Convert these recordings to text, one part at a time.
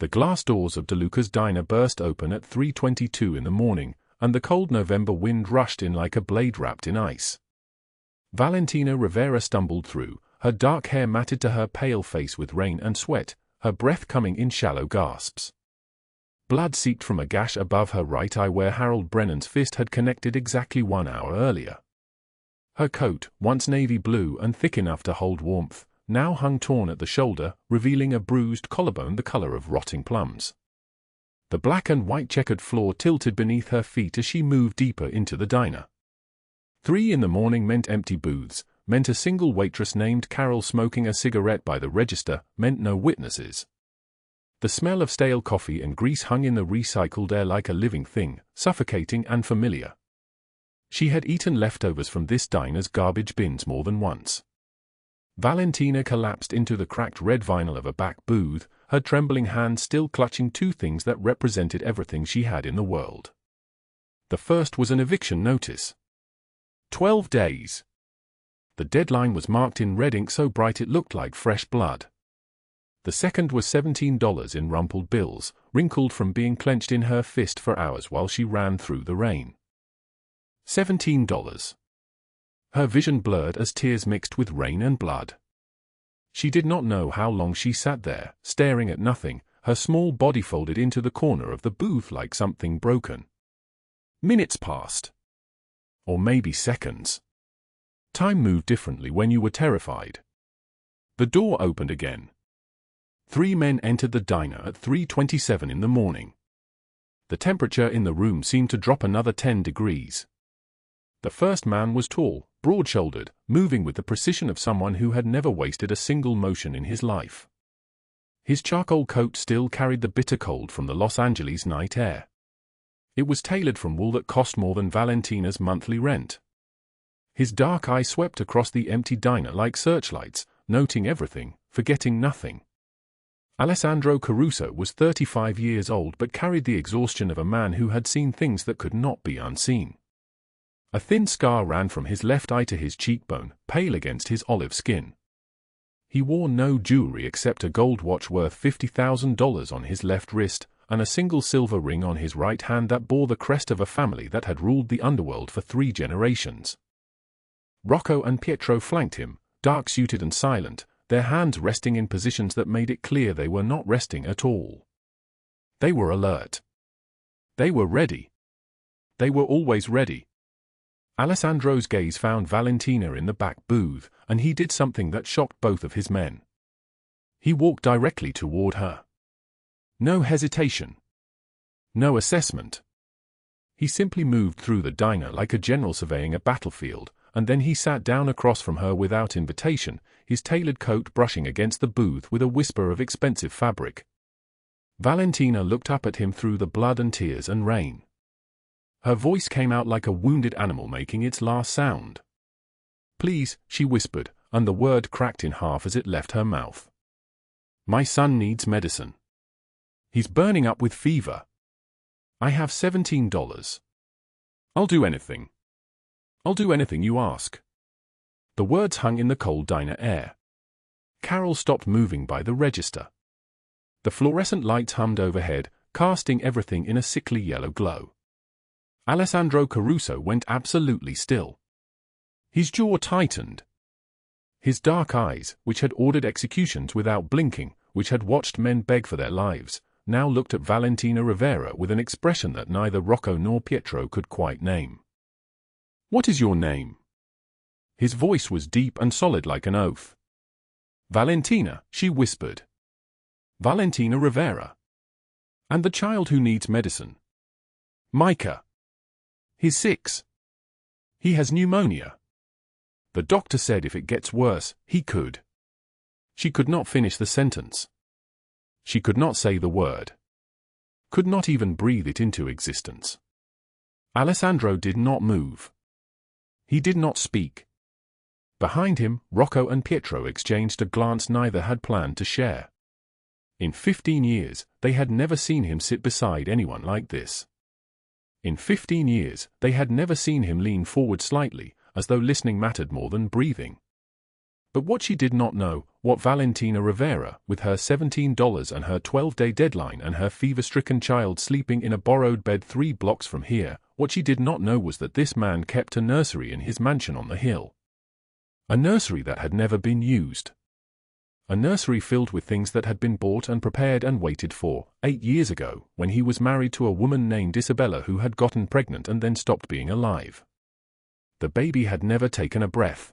The glass doors of DeLuca's diner burst open at 3:22 in the morning, and the cold November wind rushed in like a blade wrapped in ice. Valentina Rivera stumbled through, her dark hair matted to her pale face with rain and sweat, her breath coming in shallow gasps. Blood seeped from a gash above her right eye where Harold Brennan's fist had connected exactly 1 hour earlier. Her coat, once navy blue and thick enough to hold warmth, now hung torn at the shoulder, revealing a bruised collarbone the color of rotting plums. The black and white checkered floor tilted beneath her feet as she moved deeper into the diner. 3 in the morning meant empty booths, meant a single waitress named Carol smoking a cigarette by the register, meant no witnesses. The smell of stale coffee and grease hung in the recycled air like a living thing, suffocating and familiar. She had eaten leftovers from this diner's garbage bins more than once. Valentina collapsed into the cracked red vinyl of a back booth, her trembling hand still clutching 2 things that represented everything she had in the world. The first was an eviction notice. 12 days. The deadline was marked in red ink so bright it looked like fresh blood. The second was $17 in rumpled bills, wrinkled from being clenched in her fist for hours while she ran through the rain. $17. Her vision blurred as tears mixed with rain and blood. She did not know how long she sat there, staring at nothing, her small body folded into the corner of the booth like something broken. Minutes passed. Or maybe seconds. Time moved differently when you were terrified. The door opened again. 3 men entered the diner at 3:27 in the morning. The temperature in the room seemed to drop another 10 degrees. The first man was tall, broad-shouldered, moving with the precision of someone who had never wasted a single motion in his life. His charcoal coat still carried the bitter cold from the Los Angeles night air. It was tailored from wool that cost more than Valentina's monthly rent. His dark eye swept across the empty diner like searchlights, noting everything, forgetting nothing. Alessandro Caruso was 35 years old but carried the exhaustion of a man who had seen things that could not be unseen. A thin scar ran from his left eye to his cheekbone, pale against his olive skin. He wore no jewelry except a gold watch worth $50,000 on his left wrist, and a single silver ring on his right hand that bore the crest of a family that had ruled the underworld for 3 generations. Rocco and Pietro flanked him, dark-suited and silent, their hands resting in positions that made it clear they were not resting at all. They were alert. They were ready. They were always ready. Alessandro's gaze found Valentina in the back booth, and he did something that shocked both of his men. He walked directly toward her. No hesitation. No assessment. He simply moved through the diner like a general surveying a battlefield, and then he sat down across from her without invitation, his tailored coat brushing against the booth with a whisper of expensive fabric. Valentina looked up at him through the blood and tears and rain. Her voice came out like a wounded animal making its last sound. "Please," she whispered, and the word cracked in half as it left her mouth. "My son needs medicine. He's burning up with fever. I have $17. I'll do anything. I'll do anything you ask." The words hung in the cold diner air. Carol stopped moving by the register. The fluorescent lights hummed overhead, casting everything in a sickly yellow glow. Alessandro Caruso went absolutely still. His jaw tightened. His dark eyes, which had ordered executions without blinking, which had watched men beg for their lives, now looked at Valentina Rivera with an expression that neither Rocco nor Pietro could quite name. "What is your name?" His voice was deep and solid like an oath. "Valentina," she whispered. "Valentina Rivera. And the child who needs medicine?" "Micah. He's 6. He has pneumonia. The doctor said if it gets worse, he could." She could not finish the sentence. She could not say the word. Could not even breathe it into existence. Alessandro did not move. He did not speak. Behind him, Rocco and Pietro exchanged a glance neither had planned to share. In 15 years, they had never seen him sit beside anyone like this. In 15 years, they had never seen him lean forward slightly, as though listening mattered more than breathing. But what she did not know, what Valentina Rivera, with her $17 and her 12-day deadline and her fever-stricken child sleeping in a borrowed bed 3 blocks from here, what she did not know was that this man kept a nursery in his mansion on the hill. A nursery that had never been used. A nursery filled with things that had been bought and prepared and waited for, 8 years ago, when he was married to a woman named Isabella who had gotten pregnant and then stopped being alive. The baby had never taken a breath.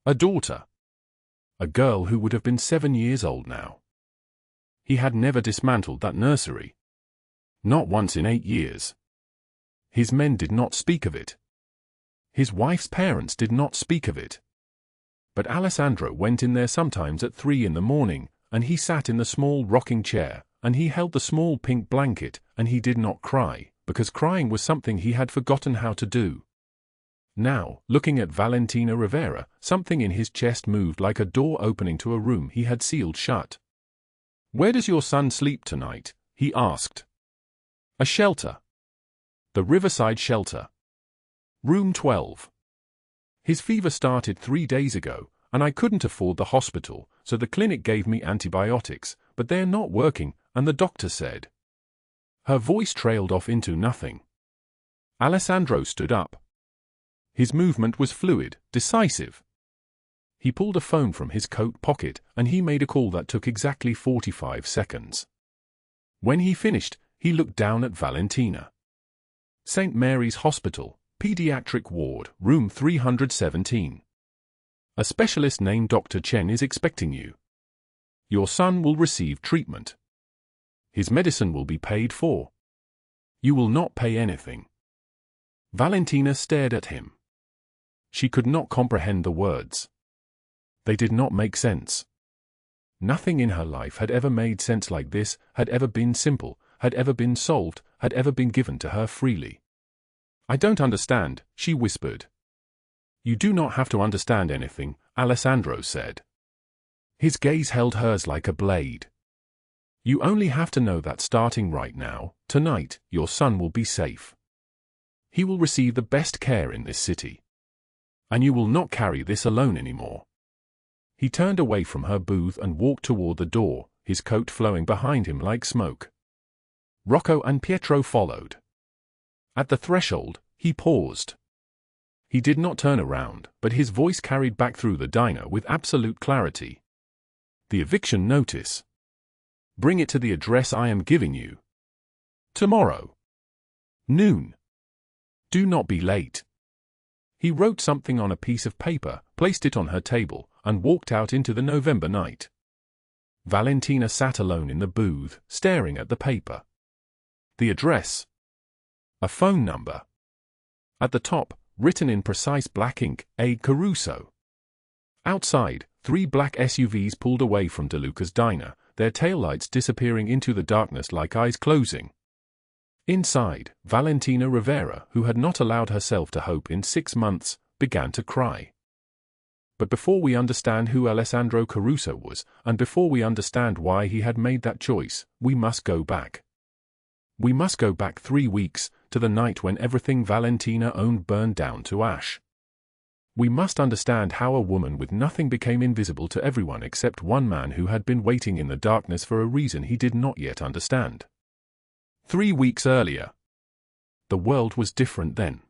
A daughter. A girl who would have been 7 years old now. He had never dismantled that nursery. Not once in 8 years. His men did not speak of it. His wife's parents did not speak of it. But Alessandro went in there sometimes at 3 in the morning, and he sat in the small rocking chair, and he held the small pink blanket, and he did not cry, because crying was something he had forgotten how to do. Now, looking at Valentina Rivera, something in his chest moved like a door opening to a room he had sealed shut. "Where does your son sleep tonight?" he asked. "A shelter. The Riverside Shelter. Room 12. His fever started 3 days ago, and I couldn't afford the hospital, so the clinic gave me antibiotics, but they're not working, and the doctor said." Her voice trailed off into nothing. Alessandro stood up. His movement was fluid, decisive. He pulled a phone from his coat pocket, and he made a call that took exactly 45 seconds. When he finished, he looked down at Valentina. "St. Mary's Hospital, Pediatric Ward, Room 317. A specialist named Dr. Chen is expecting you. Your son will receive treatment. His medicine will be paid for. You will not pay anything." Valentina stared at him. She could not comprehend the words. They did not make sense. Nothing in her life had ever made sense like this, had ever been simple, had ever been solved, had ever been given to her freely. "I don't understand," she whispered. "You do not have to understand anything," Alessandro said. His gaze held hers like a blade. "You only have to know that starting right now, tonight, your son will be safe. He will receive the best care in this city. And you will not carry this alone anymore." He turned away from her booth and walked toward the door, his coat flowing behind him like smoke. Rocco and Pietro followed. At the threshold, he paused. He did not turn around, but his voice carried back through the diner with absolute clarity. "The eviction notice. Bring it to the address I am giving you. Tomorrow. Noon. Do not be late." He wrote something on a piece of paper, placed it on her table, and walked out into the November night. Valentina sat alone in the booth, staring at the paper. The address. A phone number. At the top, written in precise black ink, A. Caruso. Outside, 3 black SUVs pulled away from DeLuca's diner, their taillights disappearing into the darkness like eyes closing. Inside, Valentina Rivera, who had not allowed herself to hope in 6 months, began to cry. But before we understand who Alessandro Caruso was, and before we understand why he had made that choice, we must go back. We must go back 3 weeks, to the night when everything Valentina owned burned down to ash. We must understand how a woman with nothing became invisible to everyone except one man who had been waiting in the darkness for a reason he did not yet understand. 3 weeks earlier. The world was different then.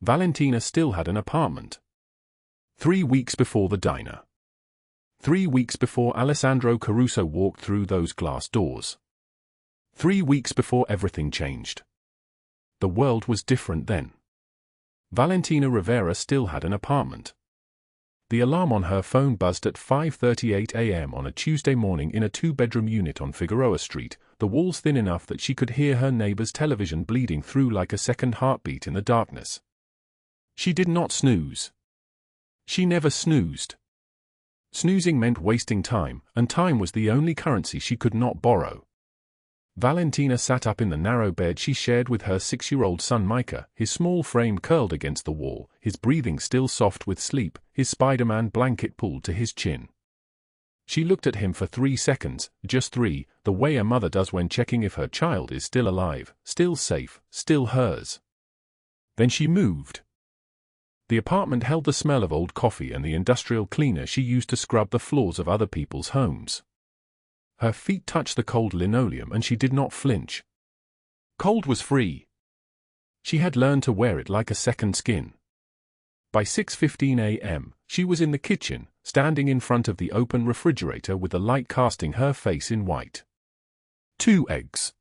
Valentina still had an apartment. 3 weeks before the diner. 3 weeks before Alessandro Caruso walked through those glass doors. 3 weeks before everything changed. The world was different then. Valentina Rivera still had an apartment. The alarm on her phone buzzed at 5:38 a.m. on a Tuesday morning in a 2-bedroom unit on Figueroa Street, the walls thin enough that she could hear her neighbor's television bleeding through like a second heartbeat in the darkness. She did not snooze. She never snoozed. Snoozing meant wasting time, and time was the only currency she could not borrow. Valentina sat up in the narrow bed she shared with her 6-year-old son Micah, his small frame curled against the wall, his breathing still soft with sleep, his Spider-Man blanket pulled to his chin. She looked at him for 3 seconds, just 3, the way a mother does when checking if her child is still alive, still safe, still hers. Then she moved. The apartment held the smell of old coffee and the industrial cleaner she used to scrub the floors of other people's homes. Her feet touched the cold linoleum and she did not flinch. Cold was free. She had learned to wear it like a second skin. By 6:15 a.m., she was in the kitchen, standing in front of the open refrigerator with the light casting her face in white. 2 eggs.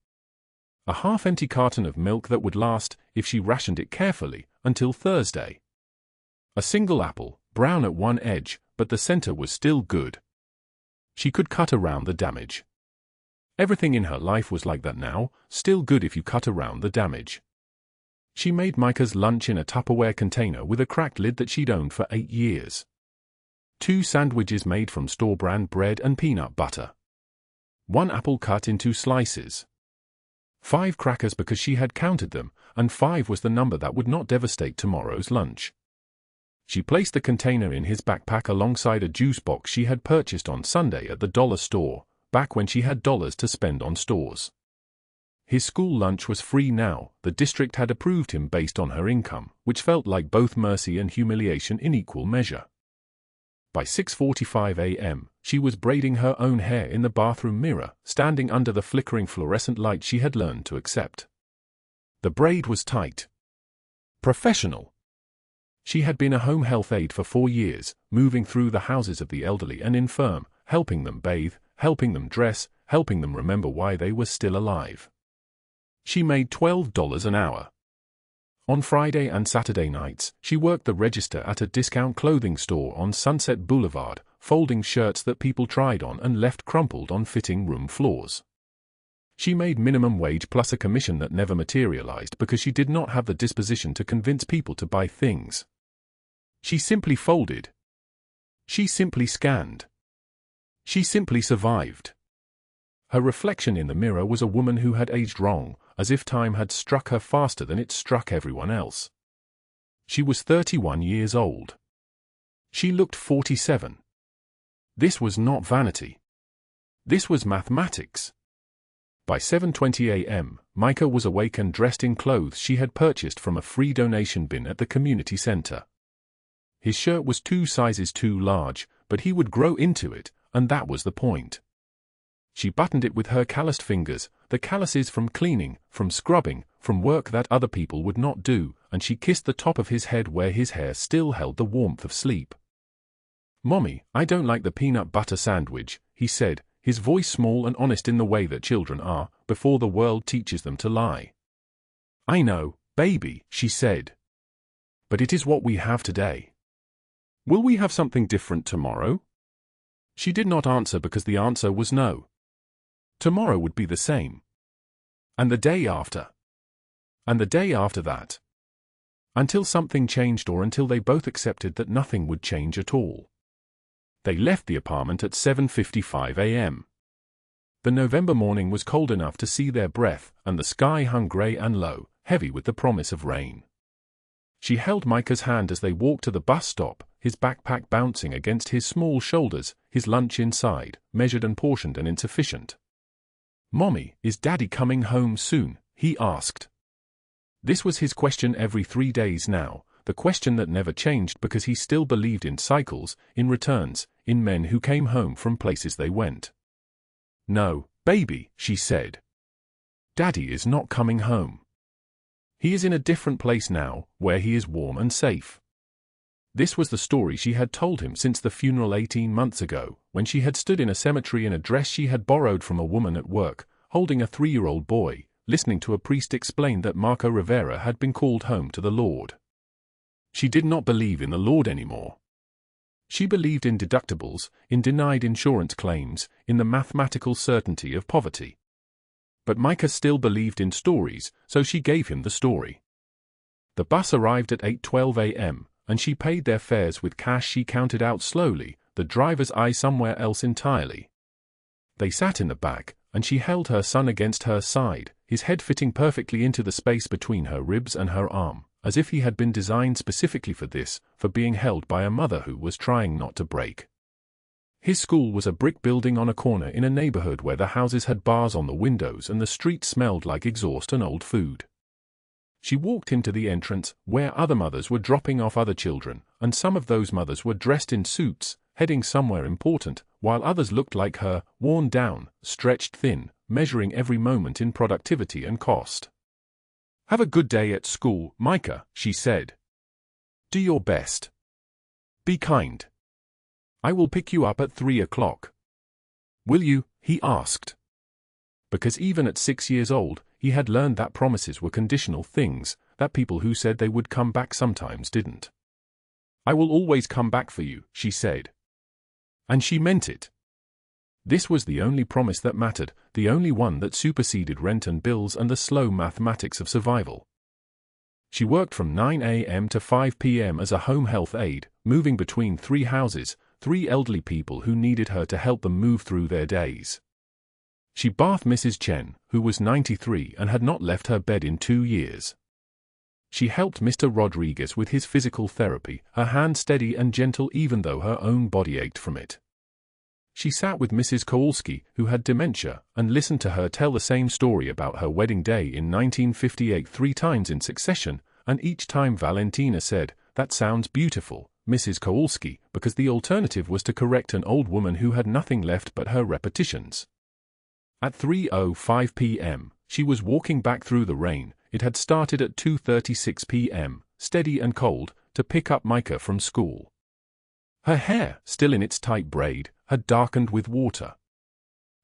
A half-empty carton of milk that would last, if she rationed it carefully, until Thursday. A single apple, brown at one edge, but the center was still good. She could cut around the damage. Everything in her life was like that now, still good if you cut around the damage. She made Micah's lunch in a Tupperware container with a cracked lid that she'd owned for 8 years. 2 sandwiches made from store-brand bread and peanut butter. 1 apple cut into slices. 5 crackers because she had counted them, and 5 was the number that would not devastate tomorrow's lunch. She placed the container in his backpack alongside a juice box she had purchased on Sunday at the dollar store, back when she had dollars to spend on stores. His school lunch was free now. The district had approved him based on her income, which felt like both mercy and humiliation in equal measure. By 6:45 a.m., she was braiding her own hair in the bathroom mirror, standing under the flickering fluorescent light she had learned to accept. The braid was tight. Professional. She had been a home health aide for 4 years, moving through the houses of the elderly and infirm, helping them bathe, helping them dress, helping them remember why they were still alive. She made $12 an hour. On Friday and Saturday nights, she worked the register at a discount clothing store on Sunset Boulevard, folding shirts that people tried on and left crumpled on fitting room floors. She made minimum wage plus a commission that never materialized because she did not have the disposition to convince people to buy things. She simply folded. She simply scanned. She simply survived. Her reflection in the mirror was a woman who had aged wrong, as if time had struck her faster than it struck everyone else. She was 31 years old. She looked 47. This was not vanity. This was mathematics. By 7:20 a.m., Micah was awake and dressed in clothes she had purchased from a free donation bin at the community center. His shirt was 2 sizes too large, but he would grow into it, and that was the point. She buttoned it with her calloused fingers, the calluses from cleaning, from scrubbing, from work that other people would not do, and she kissed the top of his head where his hair still held the warmth of sleep. "Mommy, I don't like the peanut butter sandwich," he said, his voice small and honest in the way that children are, before the world teaches them to lie. "I know, baby," she said. "But it is what we have today. Will we have something different tomorrow?" She did not answer because the answer was no. Tomorrow would be the same. And the day after. And the day after that. Until something changed or until they both accepted that nothing would change at all. They left the apartment at 7:55 a.m. The November morning was cold enough to see their breath, and the sky hung gray and low, heavy with the promise of rain. She held Micah's hand as they walked to the bus stop, his backpack bouncing against his small shoulders, his lunch inside, measured and portioned and insufficient. "Mommy, is Daddy coming home soon?" he asked. This was his question every 3 days now, the question that never changed because he still believed in cycles, in returns, in men who came home from places they went. "No, baby," she said. "Daddy is not coming home. He is in a different place now, where he is warm and safe." This was the story she had told him since the funeral 18 months ago, when she had stood in a cemetery in a dress she had borrowed from a woman at work, holding a 3-year-old boy, listening to a priest explain that Marco Rivera had been called home to the Lord. She did not believe in the Lord anymore. She believed in deductibles, in denied insurance claims, in the mathematical certainty of poverty. But Micah still believed in stories, so she gave him the story. The bus arrived at 8:12 a.m., and she paid their fares with cash she counted out slowly, the driver's eye somewhere else entirely. They sat in the back, and she held her son against her side, his head fitting perfectly into the space between her ribs and her arm, as if he had been designed specifically for this, for being held by a mother who was trying not to break. His school was a brick building on a corner in a neighborhood where the houses had bars on the windows and the street smelled like exhaust and old food. She walked into the entrance, where other mothers were dropping off other children, and some of those mothers were dressed in suits, heading somewhere important, while others looked like her, worn down, stretched thin, measuring every moment in productivity and cost. "Have a good day at school, Micah," she said. "Do your best. Be kind. I will pick you up at 3 o'clock. Will you?" he asked. Because even at 6 years old, he had learned that promises were conditional things, that people who said they would come back sometimes didn't. "I will always come back for you," she said. And she meant it. This was the only promise that mattered, the only one that superseded rent and bills and the slow mathematics of survival. She worked from 9 a.m. to 5 p.m. as a home health aide, moving between 3 houses, 3 elderly people who needed her to help them move through their days. She bathed Mrs. Chen, who was 93 and had not left her bed in 2 years. She helped Mr. Rodriguez with his physical therapy, her hand steady and gentle even though her own body ached from it. She sat with Mrs. Kowalski, who had dementia, and listened to her tell the same story about her wedding day in 1958 3 times in succession, and each time Valentina said, "That sounds beautiful, Mrs. Kowalski," because the alternative was to correct an old woman who had nothing left but her repetitions. At 3:05 p.m., she was walking back through the rain. It had started at 2:36 p.m., steady and cold, to pick up Micah from school. Her hair, still in its tight braid, had darkened with water.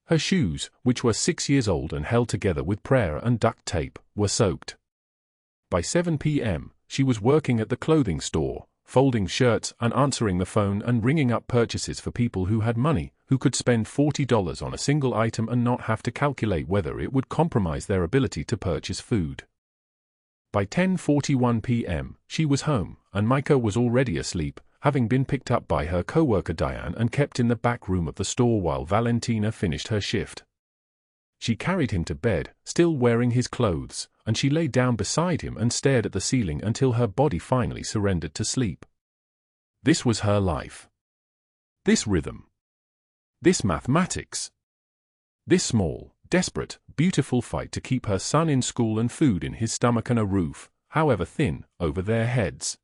Her shoes, which were 6 years old and held together with prayer and duct tape, were soaked. By 7 p.m., she was working at the clothing store, folding shirts and answering the phone and ringing up purchases for people who had money, who could spend $40 on a single item and not have to calculate whether it would compromise their ability to purchase food. By 10:41 p.m., she was home, and Micah was already asleep, having been picked up by her co-worker Diane and kept in the back room of the store while Valentina finished her shift. She carried him to bed, still wearing his clothes, and she lay down beside him and stared at the ceiling until her body finally surrendered to sleep. This was her life. This rhythm. This mathematics. This small, desperate, beautiful fight to keep her son in school and food in his stomach and a roof, however thin, over their heads.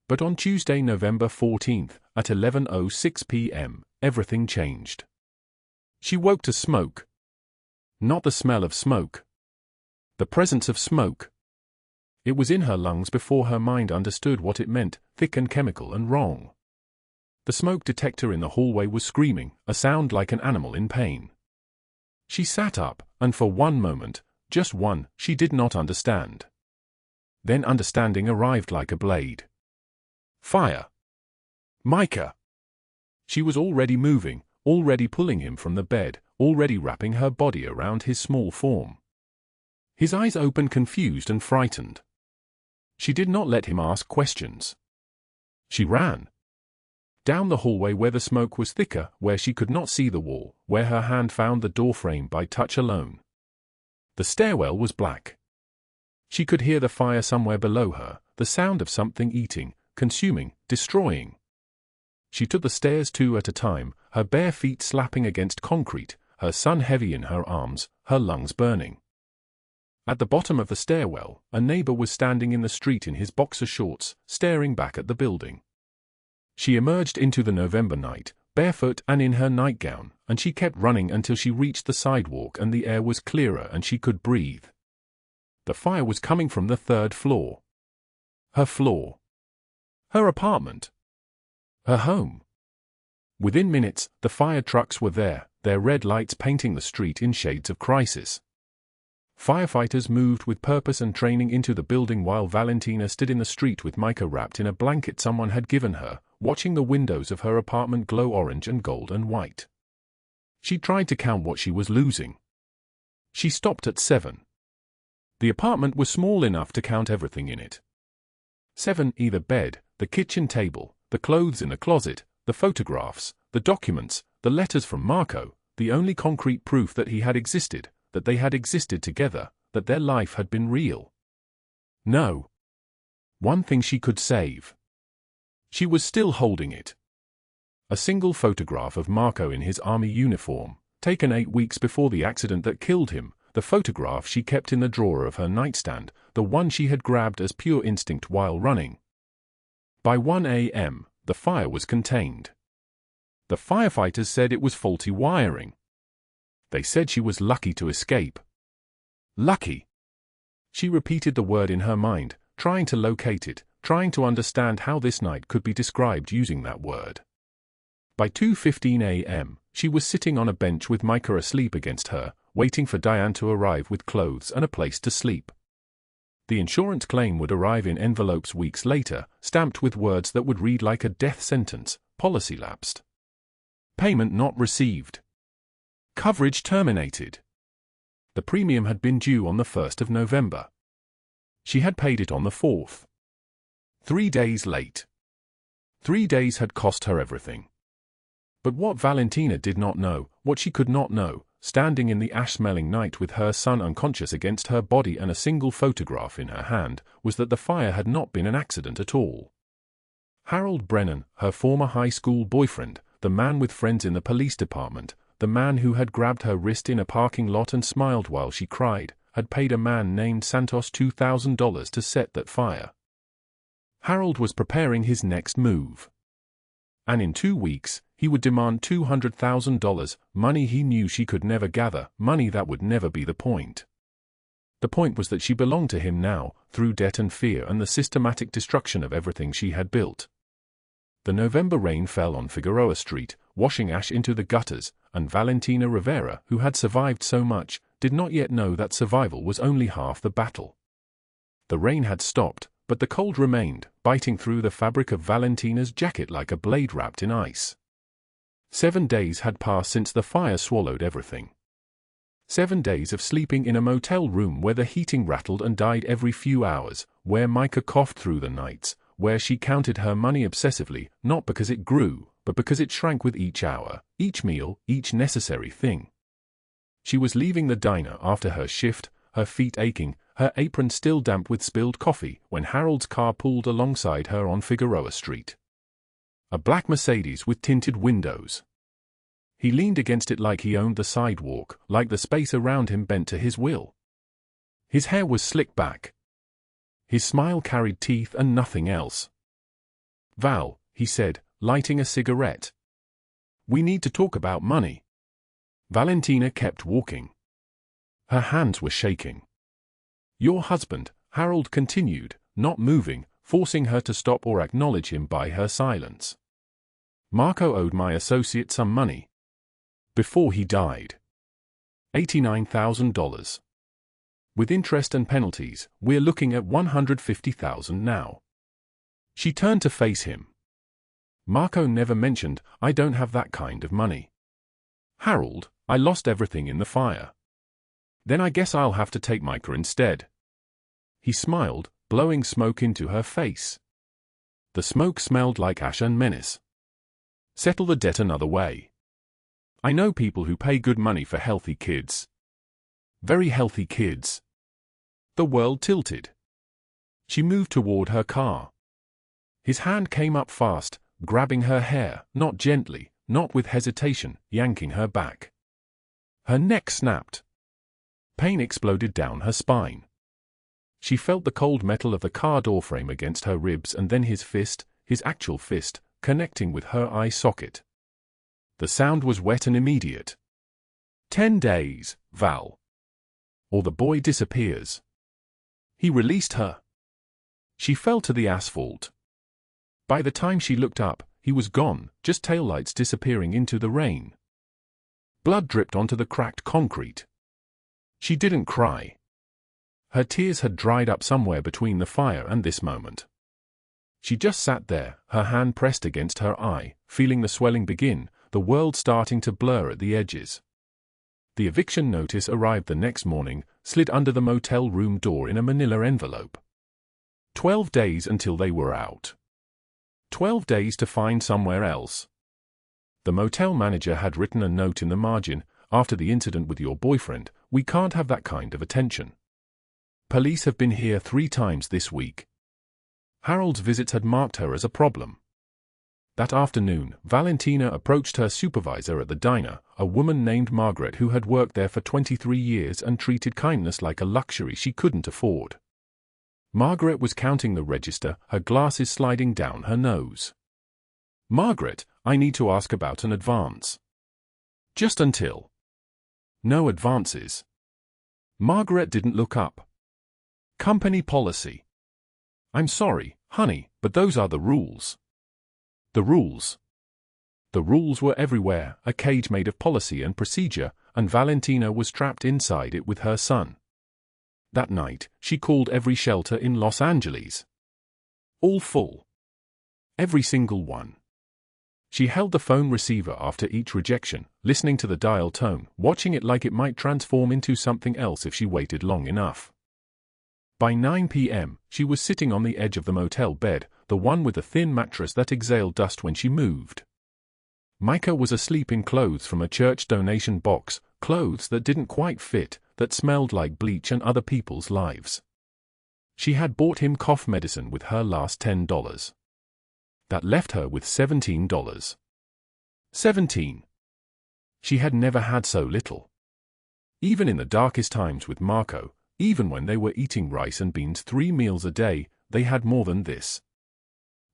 But on Tuesday, November 14th, at 11:06 p.m., everything changed. She woke to smoke. Not the smell of smoke. The presence of smoke. It was in her lungs before her mind understood what it meant, thick and chemical and wrong. The smoke detector in the hallway was screaming, a sound like an animal in pain. She sat up, and for one moment, just one, she did not understand. Then understanding arrived like a blade. Fire. Micah. She was already moving, already pulling him from the bed, already wrapping her body around his small form. His eyes opened confused and frightened. She did not let him ask questions. She ran. Down the hallway where the smoke was thicker, where she could not see the wall, where her hand found the doorframe by touch alone. The stairwell was black. She could hear the fire somewhere below her, the sound of something eating, consuming, destroying. She took the stairs 2 at a time, her bare feet slapping against concrete, her son heavy in her arms, her lungs burning. At the bottom of the stairwell, a neighbor was standing in the street in his boxer shorts, staring back at the building. She emerged into the November night, barefoot and in her nightgown, and she kept running until she reached the sidewalk and the air was clearer and she could breathe. The fire was coming from the 3rd floor. Her floor. Her apartment. Her home. Within minutes, the fire trucks were there, their red lights painting the street in shades of crisis. Firefighters moved with purpose and training into the building while Valentina stood in the street with Micah wrapped in a blanket someone had given her, watching the windows of her apartment glow orange and gold and white. She tried to count what she was losing. She stopped at 7. The apartment was small enough to count everything in it. 7, the bed, the kitchen table, the clothes in the closet, the photographs, the documents, the letters from Marco, the only concrete proof that he had existed, that they had existed together, that their life had been real. No. One thing she could save. She was still holding it. A single photograph of Marco in his army uniform, taken 8 weeks before the accident that killed him, the photograph she kept in the drawer of her nightstand, the one she had grabbed as pure instinct while running. By 1 a.m., the fire was contained. The firefighters said it was faulty wiring. They said she was lucky to escape. Lucky. She repeated the word in her mind, trying to locate it, trying to understand how this night could be described using that word. By 2:15 a.m., she was sitting on a bench with Micah asleep against her, waiting for Diane to arrive with clothes and a place to sleep. The insurance claim would arrive in envelopes weeks later, stamped with words that would read like a death sentence: policy lapsed. Payment not received. Coverage terminated. The premium had been due on the 1st of November. She had paid it on the 4th. 3 days late. 3 days had cost her everything. But what Valentina did not know, what she could not know, standing in the ash-smelling night with her son unconscious against her body and a single photograph in her hand, was that the fire had not been an accident at all. Harold Brennan, her former high school boyfriend, the man with friends in the police department, the man who had grabbed her wrist in a parking lot and smiled while she cried, had paid a man named Santos $2,000 to set that fire. Harold was preparing his next move. And in 2 weeks, he would demand $200,000, money he knew she could never gather, money that would never be the point. The point was that she belonged to him now, through debt and fear and the systematic destruction of everything she had built. The November rain fell on Figueroa Street, washing ash into the gutters, and Valentina Rivera, who had survived so much, did not yet know that survival was only half the battle. The rain had stopped, but the cold remained, biting through the fabric of Valentina's jacket like a blade wrapped in ice. 7 days had passed since the fire swallowed everything. 7 days of sleeping in a motel room where the heating rattled and died every few hours, where Micah coughed through the nights, where she counted her money obsessively, not because it grew, but because it shrank with each hour, each meal, each necessary thing. She was leaving the diner after her shift, her feet aching, her apron still damp with spilled coffee, when Harold's car pulled alongside her on Figueroa Street. A black Mercedes with tinted windows. He leaned against it like he owned the sidewalk, like the space around him bent to his will. His hair was slicked back. His smile carried teeth and nothing else. "Val," he said, lighting a cigarette. "We need to talk about money." Valentina kept walking. Her hands were shaking. "Your husband," Harold continued, not moving, forcing her to stop or acknowledge him by her silence. "Marco owed my associate some money. Before he died. $89,000. With interest and penalties, we're looking at $150,000 now." She turned to face him. "Marco never mentioned, I don't have that kind of money. Harold, I lost everything in the fire. Then I guess I'll have to take Micah instead." He smiled, blowing smoke into her face. The smoke smelled like ash and menace. "Settle the debt another way. I know people who pay good money for healthy kids. Very healthy kids." The world tilted. She moved toward her car. His hand came up fast, grabbing her hair, not gently, not with hesitation, yanking her back. Her neck snapped. Pain exploded down her spine. She felt the cold metal of the car door frame against her ribs and then his fist, his actual fist, connecting with her eye socket. The sound was wet and immediate. 10 days, Val. Or the boy disappears. He released her. She fell to the asphalt. By the time she looked up, he was gone, just taillights disappearing into the rain. Blood dripped onto the cracked concrete. She didn't cry. Her tears had dried up somewhere between the fire and this moment. She just sat there, her hand pressed against her eye, feeling the swelling begin, the world starting to blur at the edges. The eviction notice arrived the next morning, slid under the motel room door in a manila envelope. 12 days until they were out. 12 days to find somewhere else. The motel manager had written a note in the margin, "After the incident with your boyfriend, we can't have that kind of attention. Police have been here 3 times this week." Harold's visits had marked her as a problem. That afternoon, Valentina approached her supervisor at the diner, a woman named Margaret who had worked there for 23 years and treated kindness like a luxury she couldn't afford. Margaret was counting the register, her glasses sliding down her nose. "Margaret, I need to ask about an advance." "Just until." "No advances." Margaret didn't look up. "Company policy." "I'm sorry, honey, but those are the rules." The rules. The rules were everywhere, a cage made of policy and procedure, and Valentina was trapped inside it with her son. That night, she called every shelter in Los Angeles. All full. Every single one. She held the phone receiver after each rejection, listening to the dial tone, watching it like it might transform into something else if she waited long enough. By 9 p.m., she was sitting on the edge of the motel bed, the one with the thin mattress that exhaled dust when she moved. Micah was asleep in clothes from a church donation box, clothes that didn't quite fit, that smelled like bleach and other people's lives. She had bought him cough medicine with her last $10. That left her with $17. 17. She had never had so little. Even in the darkest times with Marco, even when they were eating rice and beans 3 meals a day, they had more than this.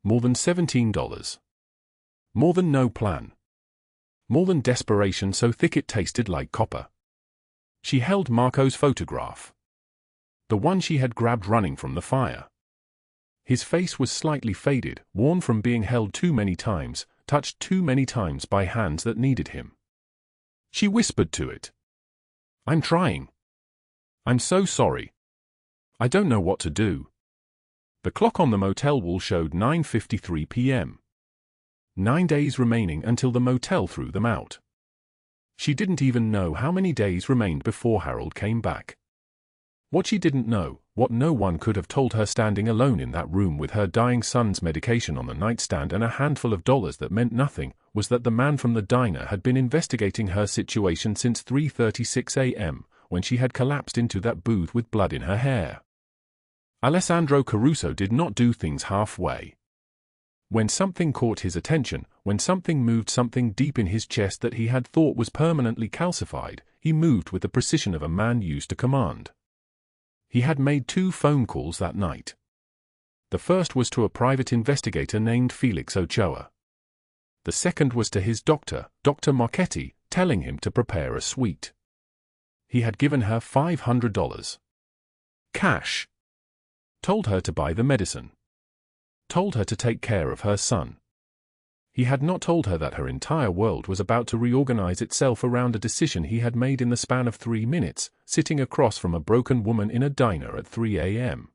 More than $17. More than no plan. More than desperation so thick it tasted like copper. She held Marco's photograph. The one she had grabbed running from the fire. His face was slightly faded, worn from being held too many times, touched too many times by hands that needed him. She whispered to it. "I'm trying. I'm so sorry. I don't know what to do." The clock on the motel wall showed 9:53 p.m. 9 days remaining until the motel threw them out. She didn't even know how many days remained before Harold came back. What she didn't know, what no one could have told her standing alone in that room with her dying son's medication on the nightstand and a handful of dollars that meant nothing, was that the man from the diner had been investigating her situation since 3:36 a.m., when she had collapsed into that booth with blood in her hair. Alessandro Caruso did not do things halfway. When something caught his attention, when something moved something deep in his chest that he had thought was permanently calcified, he moved with the precision of a man used to command. He had made 2 phone calls that night. The first was to a private investigator named Felix Ochoa. The second was to his doctor, Dr. Marchetti, telling him to prepare a suite. He had given her $500. Cash. Told her to buy the medicine. Told her to take care of her son. He had not told her that her entire world was about to reorganize itself around a decision he had made in the span of 3 minutes, sitting across from a broken woman in a diner at 3 a.m.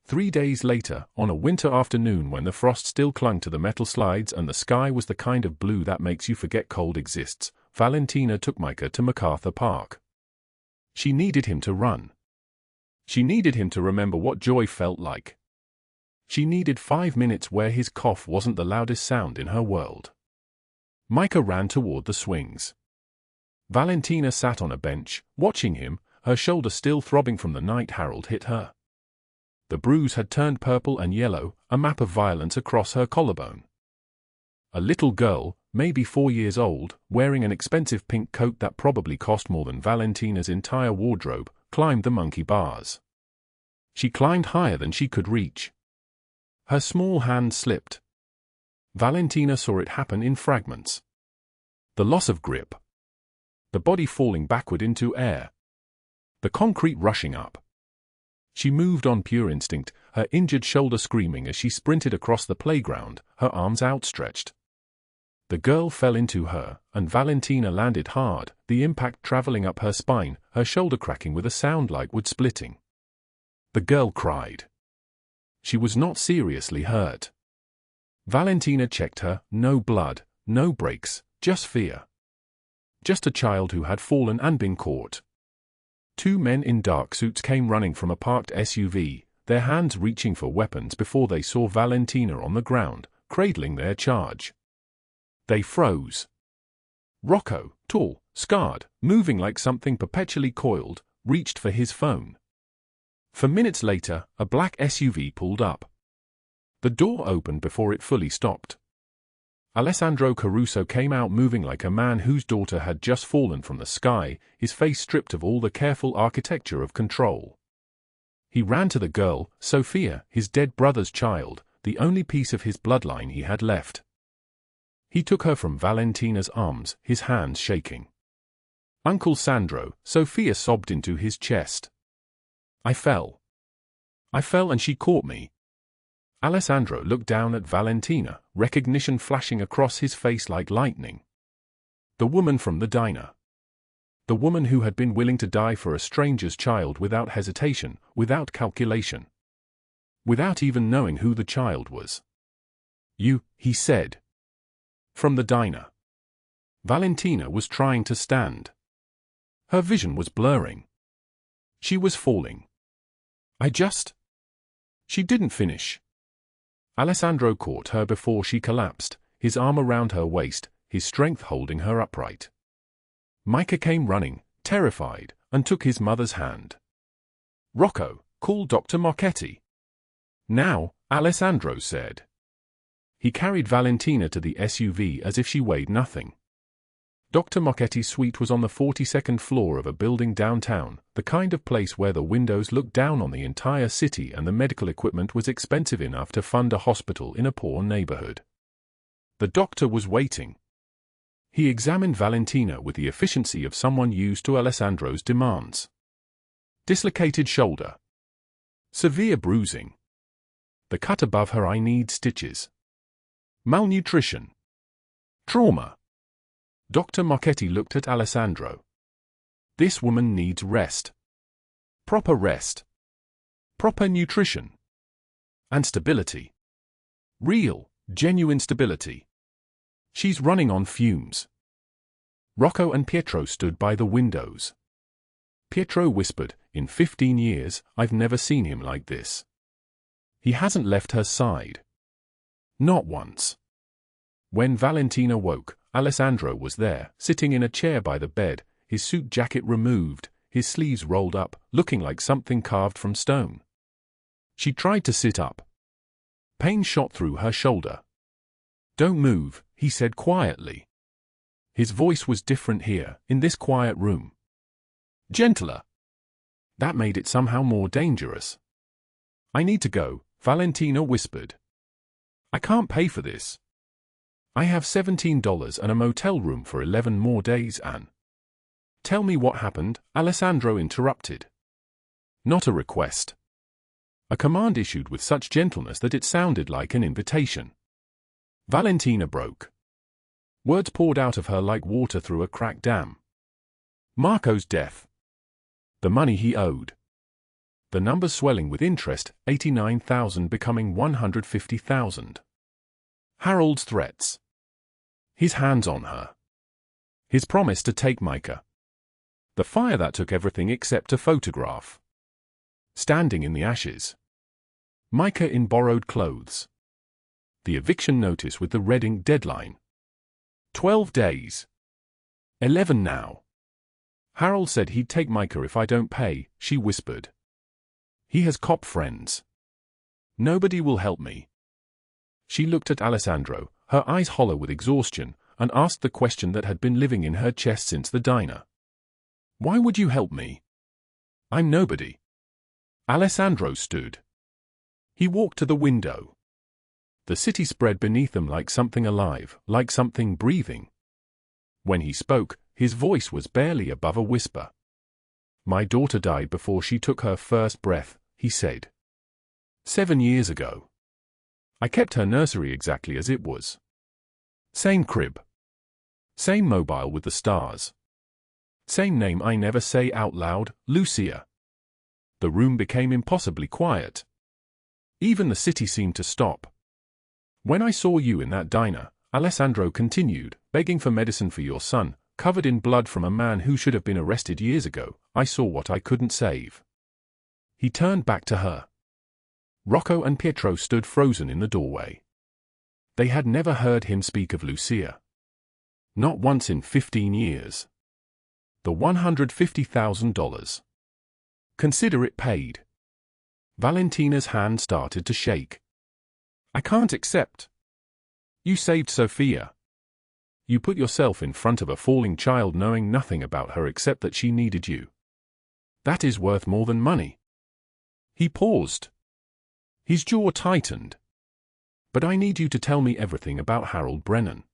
3 days later, on a winter afternoon when the frost still clung to the metal slides and the sky was the kind of blue that makes you forget cold exists, Valentina took Micah to MacArthur Park. She needed him to run. She needed him to remember what joy felt like. She needed 5 minutes where his cough wasn't the loudest sound in her world. Micah ran toward the swings. Valentina sat on a bench, watching him, her shoulder still throbbing from the night Harold hit her. The bruise had turned purple and yellow, a map of violence across her collarbone. A little girl, maybe 4 years old, wearing an expensive pink coat that probably cost more than Valentina's entire wardrobe, climbed the monkey bars. She climbed higher than she could reach. Her small hand slipped. Valentina saw it happen in fragments. The loss of grip. The body falling backward into air. The concrete rushing up. She moved on pure instinct, her injured shoulder screaming as she sprinted across the playground, her arms outstretched. The girl fell into her, and Valentina landed hard, the impact traveling up her spine, her shoulder cracking with a sound like wood splitting. The girl cried. She was not seriously hurt. Valentina checked her, no blood, no breaks, just fear. Just a child who had fallen and been caught. 2 men in dark suits came running from a parked SUV, their hands reaching for weapons before they saw Valentina on the ground, cradling their charge. They froze. Rocco, tall, scarred, moving like something perpetually coiled, reached for his phone. For minutes later, a black SUV pulled up. The door opened before it fully stopped. Alessandro Caruso came out moving like a man whose daughter had just fallen from the sky, his face stripped of all the careful architecture of control. He ran to the girl, Sophia, his dead brother's child, the only piece of his bloodline he had left. He took her from Valentina's arms, his hands shaking. "Uncle Sandro," Sophia sobbed into his chest. I fell and she caught me." Alessandro looked down at Valentina, recognition flashing across his face like lightning. The woman from the diner. The woman who had been willing to die for a stranger's child without hesitation, without calculation. Without even knowing who the child was. "You," he said. From the diner. Valentina was trying to stand. Her vision was blurring. She was falling. She didn't finish. Alessandro caught her before she collapsed, his arm around her waist, his strength holding her upright. Micah came running, terrified, and took his mother's hand. "Rocco, call Dr. Marchetti." "Now," Alessandro said. He carried Valentina to the SUV as if she weighed nothing. Dr. Marchetti's suite was on the 42nd floor of a building downtown, the kind of place where the windows looked down on the entire city and the medical equipment was expensive enough to fund a hospital in a poor neighborhood. The doctor was waiting. He examined Valentina with the efficiency of someone used to Alessandro's demands. Dislocated shoulder. Severe bruising. The cut above her eye needs stitches. Malnutrition. Trauma. Dr. Marchetti looked at Alessandro. "This woman needs rest. Proper rest. Proper nutrition. And stability. Real, genuine stability. She's running on fumes." Rocco and Pietro stood by the windows. Pietro whispered, "In 15 years, I've never seen him like this. He hasn't left her side. Not once." When Valentina woke, Alessandro was there, sitting in a chair by the bed, his suit jacket removed, his sleeves rolled up, looking like something carved from stone. She tried to sit up. Pain shot through her shoulder. "Don't move," he said quietly. His voice was different here, in this quiet room. Gentler. That made it somehow more dangerous. "I need to go," Valentina whispered. "I can't pay for this. I have $17 and a motel room for 11 more days, Anne." "Tell me what happened," Alessandro interrupted. Not a request. A command issued with such gentleness that it sounded like an invitation. Valentina broke. Words poured out of her like water through a cracked dam. Marco's death. The money he owed. The numbers swelling with interest, 89,000 becoming 150,000. Harold's threats. His hands on her. His promise to take Micah. The fire that took everything except a photograph. Standing in the ashes. Micah in borrowed clothes. The eviction notice with the red ink deadline. 12 days. 11 now. "Harold said he'd take Micah if I don't pay," she whispered. "He has cop friends. Nobody will help me." She looked at Alessandro, her eyes hollow with exhaustion, and asked the question that had been living in her chest since the diner. "Why would you help me? I'm nobody." Alessandro stood. He walked to the window. The city spread beneath them like something alive, like something breathing. When he spoke, his voice was barely above a whisper. "My daughter died before she took her first breath," he said. 7 years ago. I kept her nursery exactly as it was. Same crib. Same mobile with the stars. Same name I never say out loud, Lucia. The room became impossibly quiet. Even the city seemed to stop. "When I saw you in that diner," Alessandro continued, "begging for medicine for your son, covered in blood from a man who should have been arrested years ago, I saw what I couldn't save." He turned back to her. Rocco and Pietro stood frozen in the doorway. They had never heard him speak of Lucia. Not once in 15 years. The $150,000. Consider it paid. Valentina's hand started to shake. "I can't accept." You saved Sophia. You put yourself in front of a falling child knowing nothing about her except that she needed you. That is worth more than money." He paused. His jaw tightened. "But I need you to tell me everything about Harold Brennan."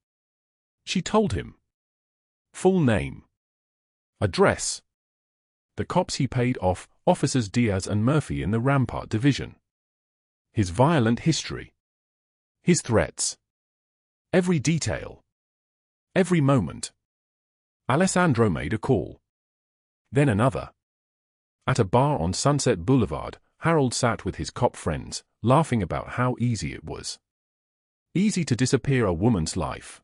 She told him. Full name. Address. The cops he paid off, Officers Diaz and Murphy in the Rampart Division. His violent history. His threats. Every detail. Every moment. Alessandro made a call. Then another. At a bar on Sunset Boulevard, Harold sat with his cop friends, laughing about how easy it was. Easy to disappear a woman's life.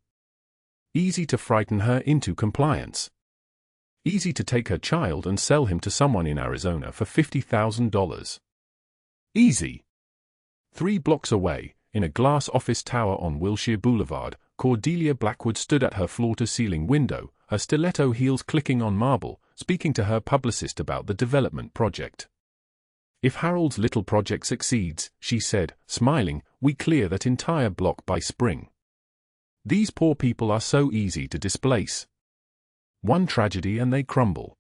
Easy to frighten her into compliance. Easy to take her child and sell him to someone in Arizona for $50,000. Easy. 3 blocks away, in a glass office tower on Wilshire Boulevard, Cordelia Blackwood stood at her floor-to-ceiling window, her stiletto heels clicking on marble, speaking to her publicist about the development project. "If Harold's little project succeeds," she said, smiling, "we clear that entire block by spring. These poor people are so easy to displace. One tragedy and they crumble."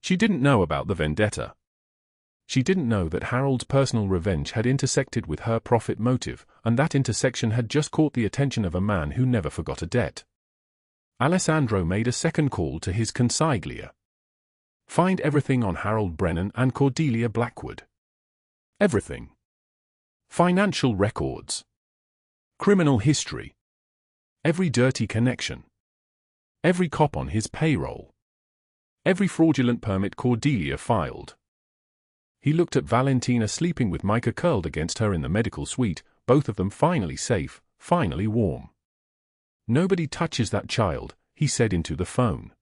She didn't know about the vendetta. She didn't know that Harold's personal revenge had intersected with her profit motive, and that intersection had just caught the attention of a man who never forgot a debt. Alessandro made a second call to his consigliere. "Find everything on Harold Brennan and Cordelia Blackwood. Everything. Financial records. Criminal history. Every dirty connection. Every cop on his payroll. Every fraudulent permit Cordelia filed." He looked at Valentina sleeping with Micah curled against her in the medical suite, both of them finally safe, finally warm. "Nobody touches that child," he said into the phone.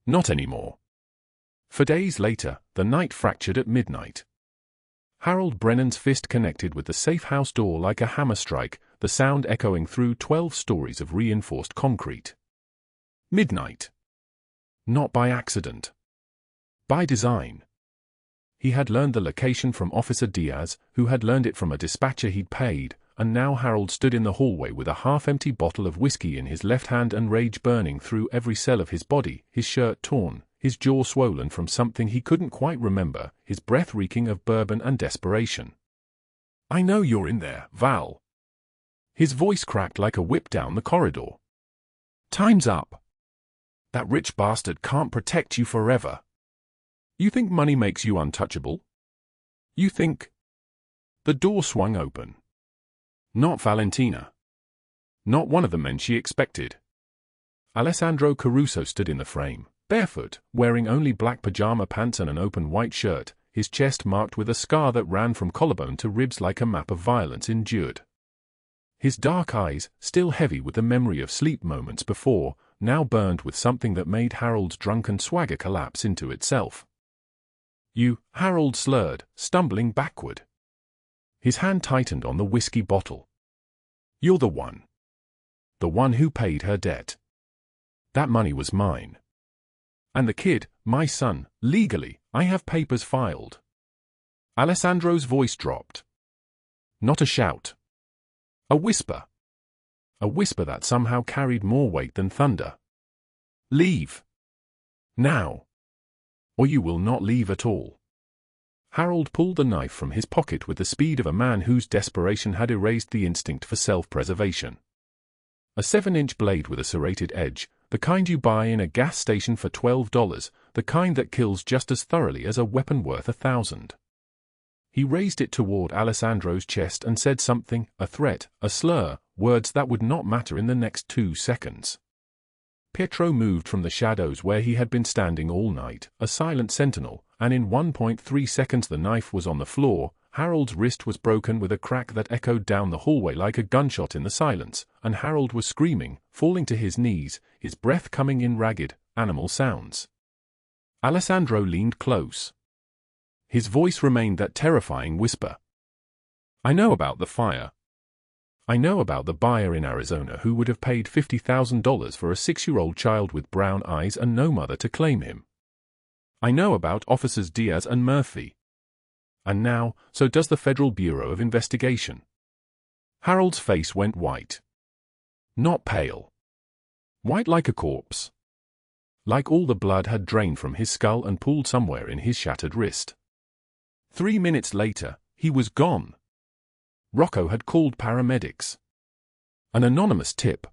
Not anymore. For days later, the night fractured at midnight. Harold Brennan's fist connected with the safe house door like a hammer strike, the sound echoing through 12 stories of reinforced concrete. Midnight. Not by accident. By design. He had learned the location from Officer Diaz, who had learned it from a dispatcher he'd paid, and now Harold stood in the hallway with a half-empty bottle of whiskey in his left hand and rage burning through every cell of his body, his shirt torn, his jaw swollen from something he couldn't quite remember, his breath reeking of bourbon and desperation. "I know you're in there, Val." His voice cracked like a whip down the corridor. "Time's up. That rich bastard can't protect you forever. You think money makes you untouchable? You think—" The door swung open. Not Valentina. Not one of the men she expected. Alessandro Caruso stood in the frame, barefoot, wearing only black pajama pants and an open white shirt, his chest marked with a scar that ran from collarbone to ribs like a map of violence endured. His dark eyes, still heavy with the memory of sleep moments before, now burned with something that made Harold's drunken swagger collapse into itself. "You," Harold slurred, stumbling backward. His hand tightened on the whiskey bottle. "You're the one. The one who paid her debt. That money was mine. And the kid, my son, legally, I have papers filed." Alessandro's voice dropped. Not a shout. A whisper. A whisper that somehow carried more weight than thunder. "Leave. Now. Or you will not leave at all." Harold pulled the knife from his pocket with the speed of a man whose desperation had erased the instinct for self-preservation. A 7-inch blade with a serrated edge, the kind you buy in a gas station for $12, the kind that kills just as thoroughly as a weapon worth $1,000. He raised it toward Alessandro's chest and said something, a threat, a slur, words that would not matter in the next 2 seconds. Pietro moved from the shadows where he had been standing all night, a silent sentinel, and in 1.3 seconds the knife was on the floor. Harold's wrist was broken with a crack that echoed down the hallway like a gunshot in the silence, and Harold was screaming, falling to his knees, his breath coming in ragged, animal sounds. Alessandro leaned close. His voice remained that terrifying whisper. "I know about the fire. I know about the buyer in Arizona who would have paid $50,000 for a 6-year-old child with brown eyes and no mother to claim him. I know about Officers Diaz and Murphy. And now, so does the Federal Bureau of Investigation." Harold's face went white. Not pale. White like a corpse. Like all the blood had drained from his skull and pooled somewhere in his shattered wrist. 3 minutes later, he was gone. Rocco had called paramedics. An anonymous tip.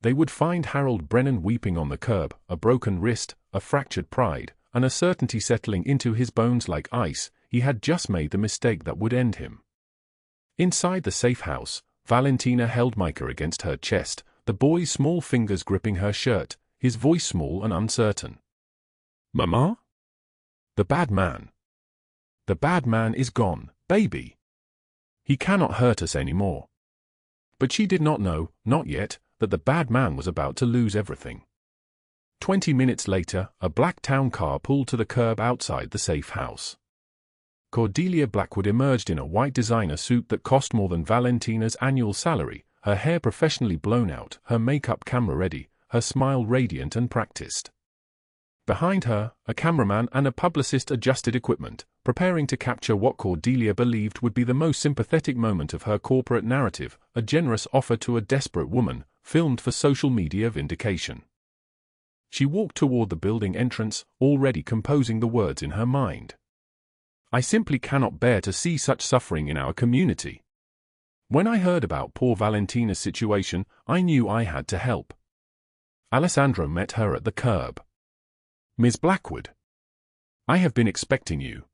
They would find Harold Brennan weeping on the curb, a broken wrist, a fractured pride, and a certainty settling into his bones like ice. He had just made the mistake that would end him. Inside the safe house, Valentina held Micah against her chest, the boy's small fingers gripping her shirt, his voice small and uncertain. "Mama? The bad man. The bad man is gone, baby. He cannot hurt us anymore." But she did not know, not yet, that the bad man was about to lose everything. 20 minutes later, a black town car pulled to the curb outside the safe house. Cordelia Blackwood emerged in a white designer suit that cost more than Valentina's annual salary, her hair professionally blown out, her makeup camera ready, her smile radiant and practiced. Behind her, a cameraman and a publicist adjusted equipment, preparing to capture what Cordelia believed would be the most sympathetic moment of her corporate narrative, a generous offer to a desperate woman, filmed for social media vindication. She walked toward the building entrance, already composing the words in her mind. "I simply cannot bear to see such suffering in our community. When I heard about poor Valentina's situation, I knew I had to help." Alessandro met her at the curb. "Ms. Blackwood, I have been expecting you."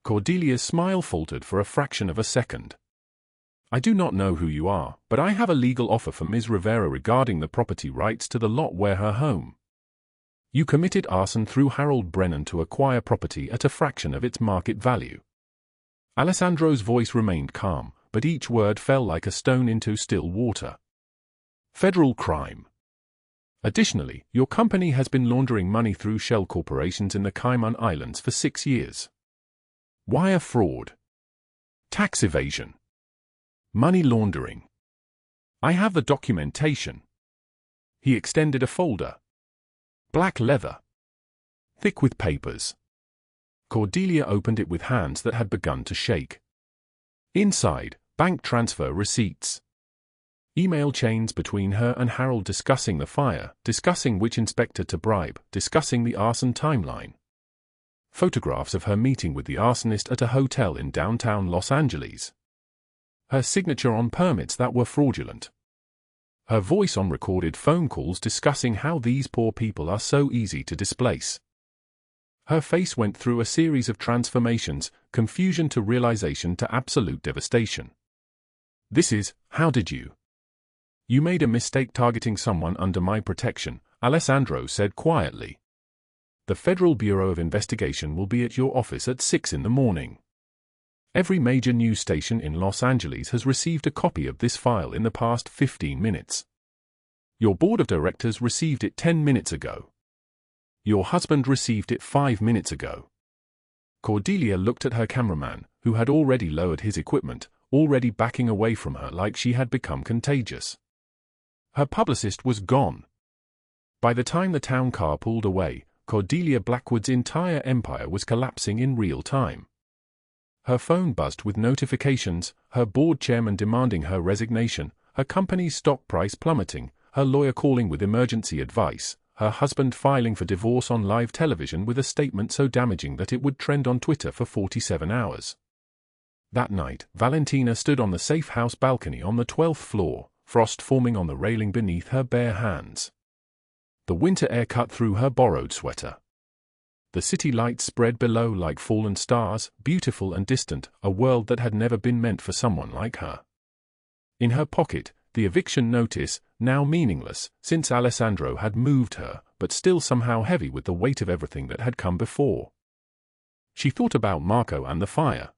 Cordelia's smile faltered for a fraction of a second. "I do not know who you are, but I have a legal offer for Ms. Rivera regarding the property rights to the lot where her home. You committed arson through Harold Brennan to acquire property at a fraction of its market value." Alessandro's voice remained calm, but each word fell like a stone into still water. "Federal crime. Additionally, your company has been laundering money through shell corporations in the Cayman Islands for 6 years. Wire fraud. Tax evasion. Money laundering. I have the documentation." He extended a folder. Black leather. Thick with papers. Cordelia opened it with hands that had begun to shake. Inside, bank transfer receipts. Email chains between her and Harold discussing the fire, discussing which inspector to bribe, discussing the arson timeline. Photographs of her meeting with the arsonist at a hotel in downtown Los Angeles. Her signature on permits that were fraudulent. Her voice on recorded phone calls discussing how these poor people are so easy to displace. Her face went through a series of transformations, confusion to realization to absolute devastation. "This is, how did you? You made a mistake targeting someone under my protection," Alessandro said quietly. "The Federal Bureau of Investigation will be at your office at 6 in the morning. Every major news station in Los Angeles has received a copy of this file in the past 15 minutes. Your board of directors received it 10 minutes ago. Your husband received it 5 minutes ago." Cordelia looked at her cameraman, who had already lowered his equipment, already backing away from her like she had become contagious. Her publicist was gone. By the time the town car pulled away, Cordelia Blackwood's entire empire was collapsing in real time. Her phone buzzed with notifications, her board chairman demanding her resignation, her company's stock price plummeting, her lawyer calling with emergency advice, her husband filing for divorce on live television with a statement so damaging that it would trend on Twitter for 47 hours. That night, Valentina stood on the safe house balcony on the 12th floor, frost forming on the railing beneath her bare hands. The winter air cut through her borrowed sweater. The city lights spread below like fallen stars, beautiful and distant, a world that had never been meant for someone like her. In her pocket, the eviction notice, now meaningless, since Alessandro had moved her, but still somehow heavy with the weight of everything that had come before. She thought about Marco and the fire.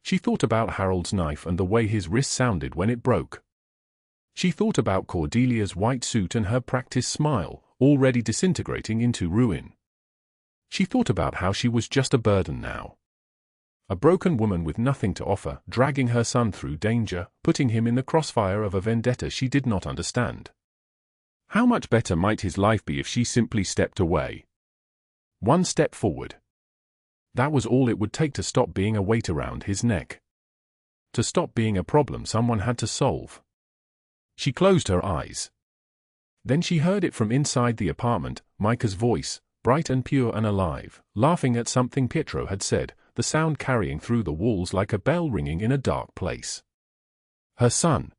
She thought about Harold's knife and the way his wrist sounded when it broke. She thought about Cordelia's white suit and her practiced smile, already disintegrating into ruin. She thought about how she was just a burden now. A broken woman with nothing to offer, dragging her son through danger, putting him in the crossfire of a vendetta she did not understand. How much better might his life be if she simply stepped away? One step forward. That was all it would take to stop being a weight around his neck. To stop being a problem someone had to solve. She closed her eyes. Then she heard it from inside the apartment, Micah's voice, bright and pure and alive, laughing at something Pietro had said, the sound carrying through the walls like a bell ringing in a dark place. Her son.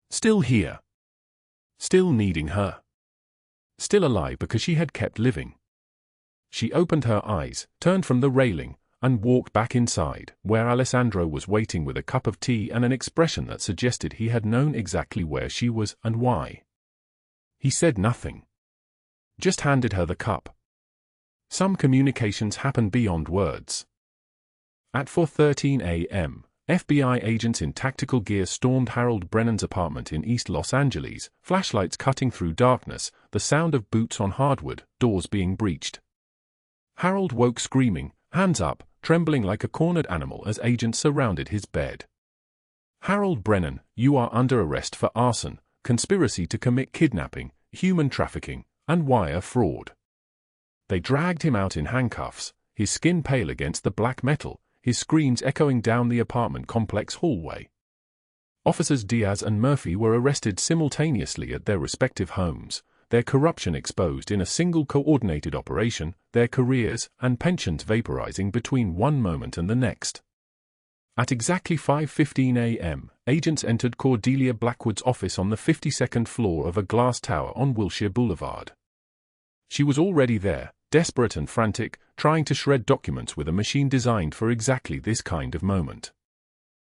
Still here. Still needing her. Still alive because she had kept living. She opened her eyes, turned from the railing, and walked back inside, where Alessandro was waiting with a cup of tea and an expression that suggested he had known exactly where she was and why. He said nothing. Just handed her the cup. Some communications happen beyond words. At 4:13 a.m., FBI agents in tactical gear stormed Harold Brennan's apartment in East Los Angeles, flashlights cutting through darkness, the sound of boots on hardwood, doors being breached. Harold woke screaming, hands up, trembling like a cornered animal as agents surrounded his bed. Harold Brennan, you are under arrest for arson, conspiracy to commit kidnapping, human trafficking, and wire fraud. They dragged him out in handcuffs, his skin pale against the black metal, his screams echoing down the apartment complex hallway. Officers Diaz and Murphy were arrested simultaneously at their respective homes, their corruption exposed in a single coordinated operation, their careers and pensions vaporizing between one moment and the next. At exactly 5:15 a.m., agents entered Cordelia Blackwood's office on the 52nd floor of a glass tower on Wilshire Boulevard. She was already there, desperate and frantic, trying to shred documents with a machine designed for exactly this kind of moment.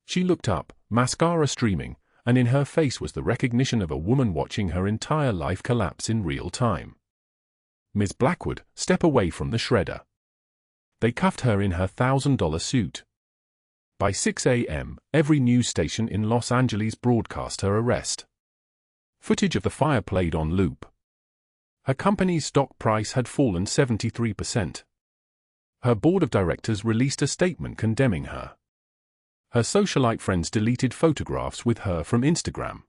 She looked up, mascara streaming, and in her face was the recognition of a woman watching her entire life collapse in real time. Ms. Blackwood, step away from the shredder. They cuffed her in her $1,000 suit. By 6 a.m., every news station in Los Angeles broadcast her arrest. Footage of the fire played on loop. Her company's stock price had fallen 73%. Her board of directors released a statement condemning her. Her socialite friends deleted photographs with her from Instagram.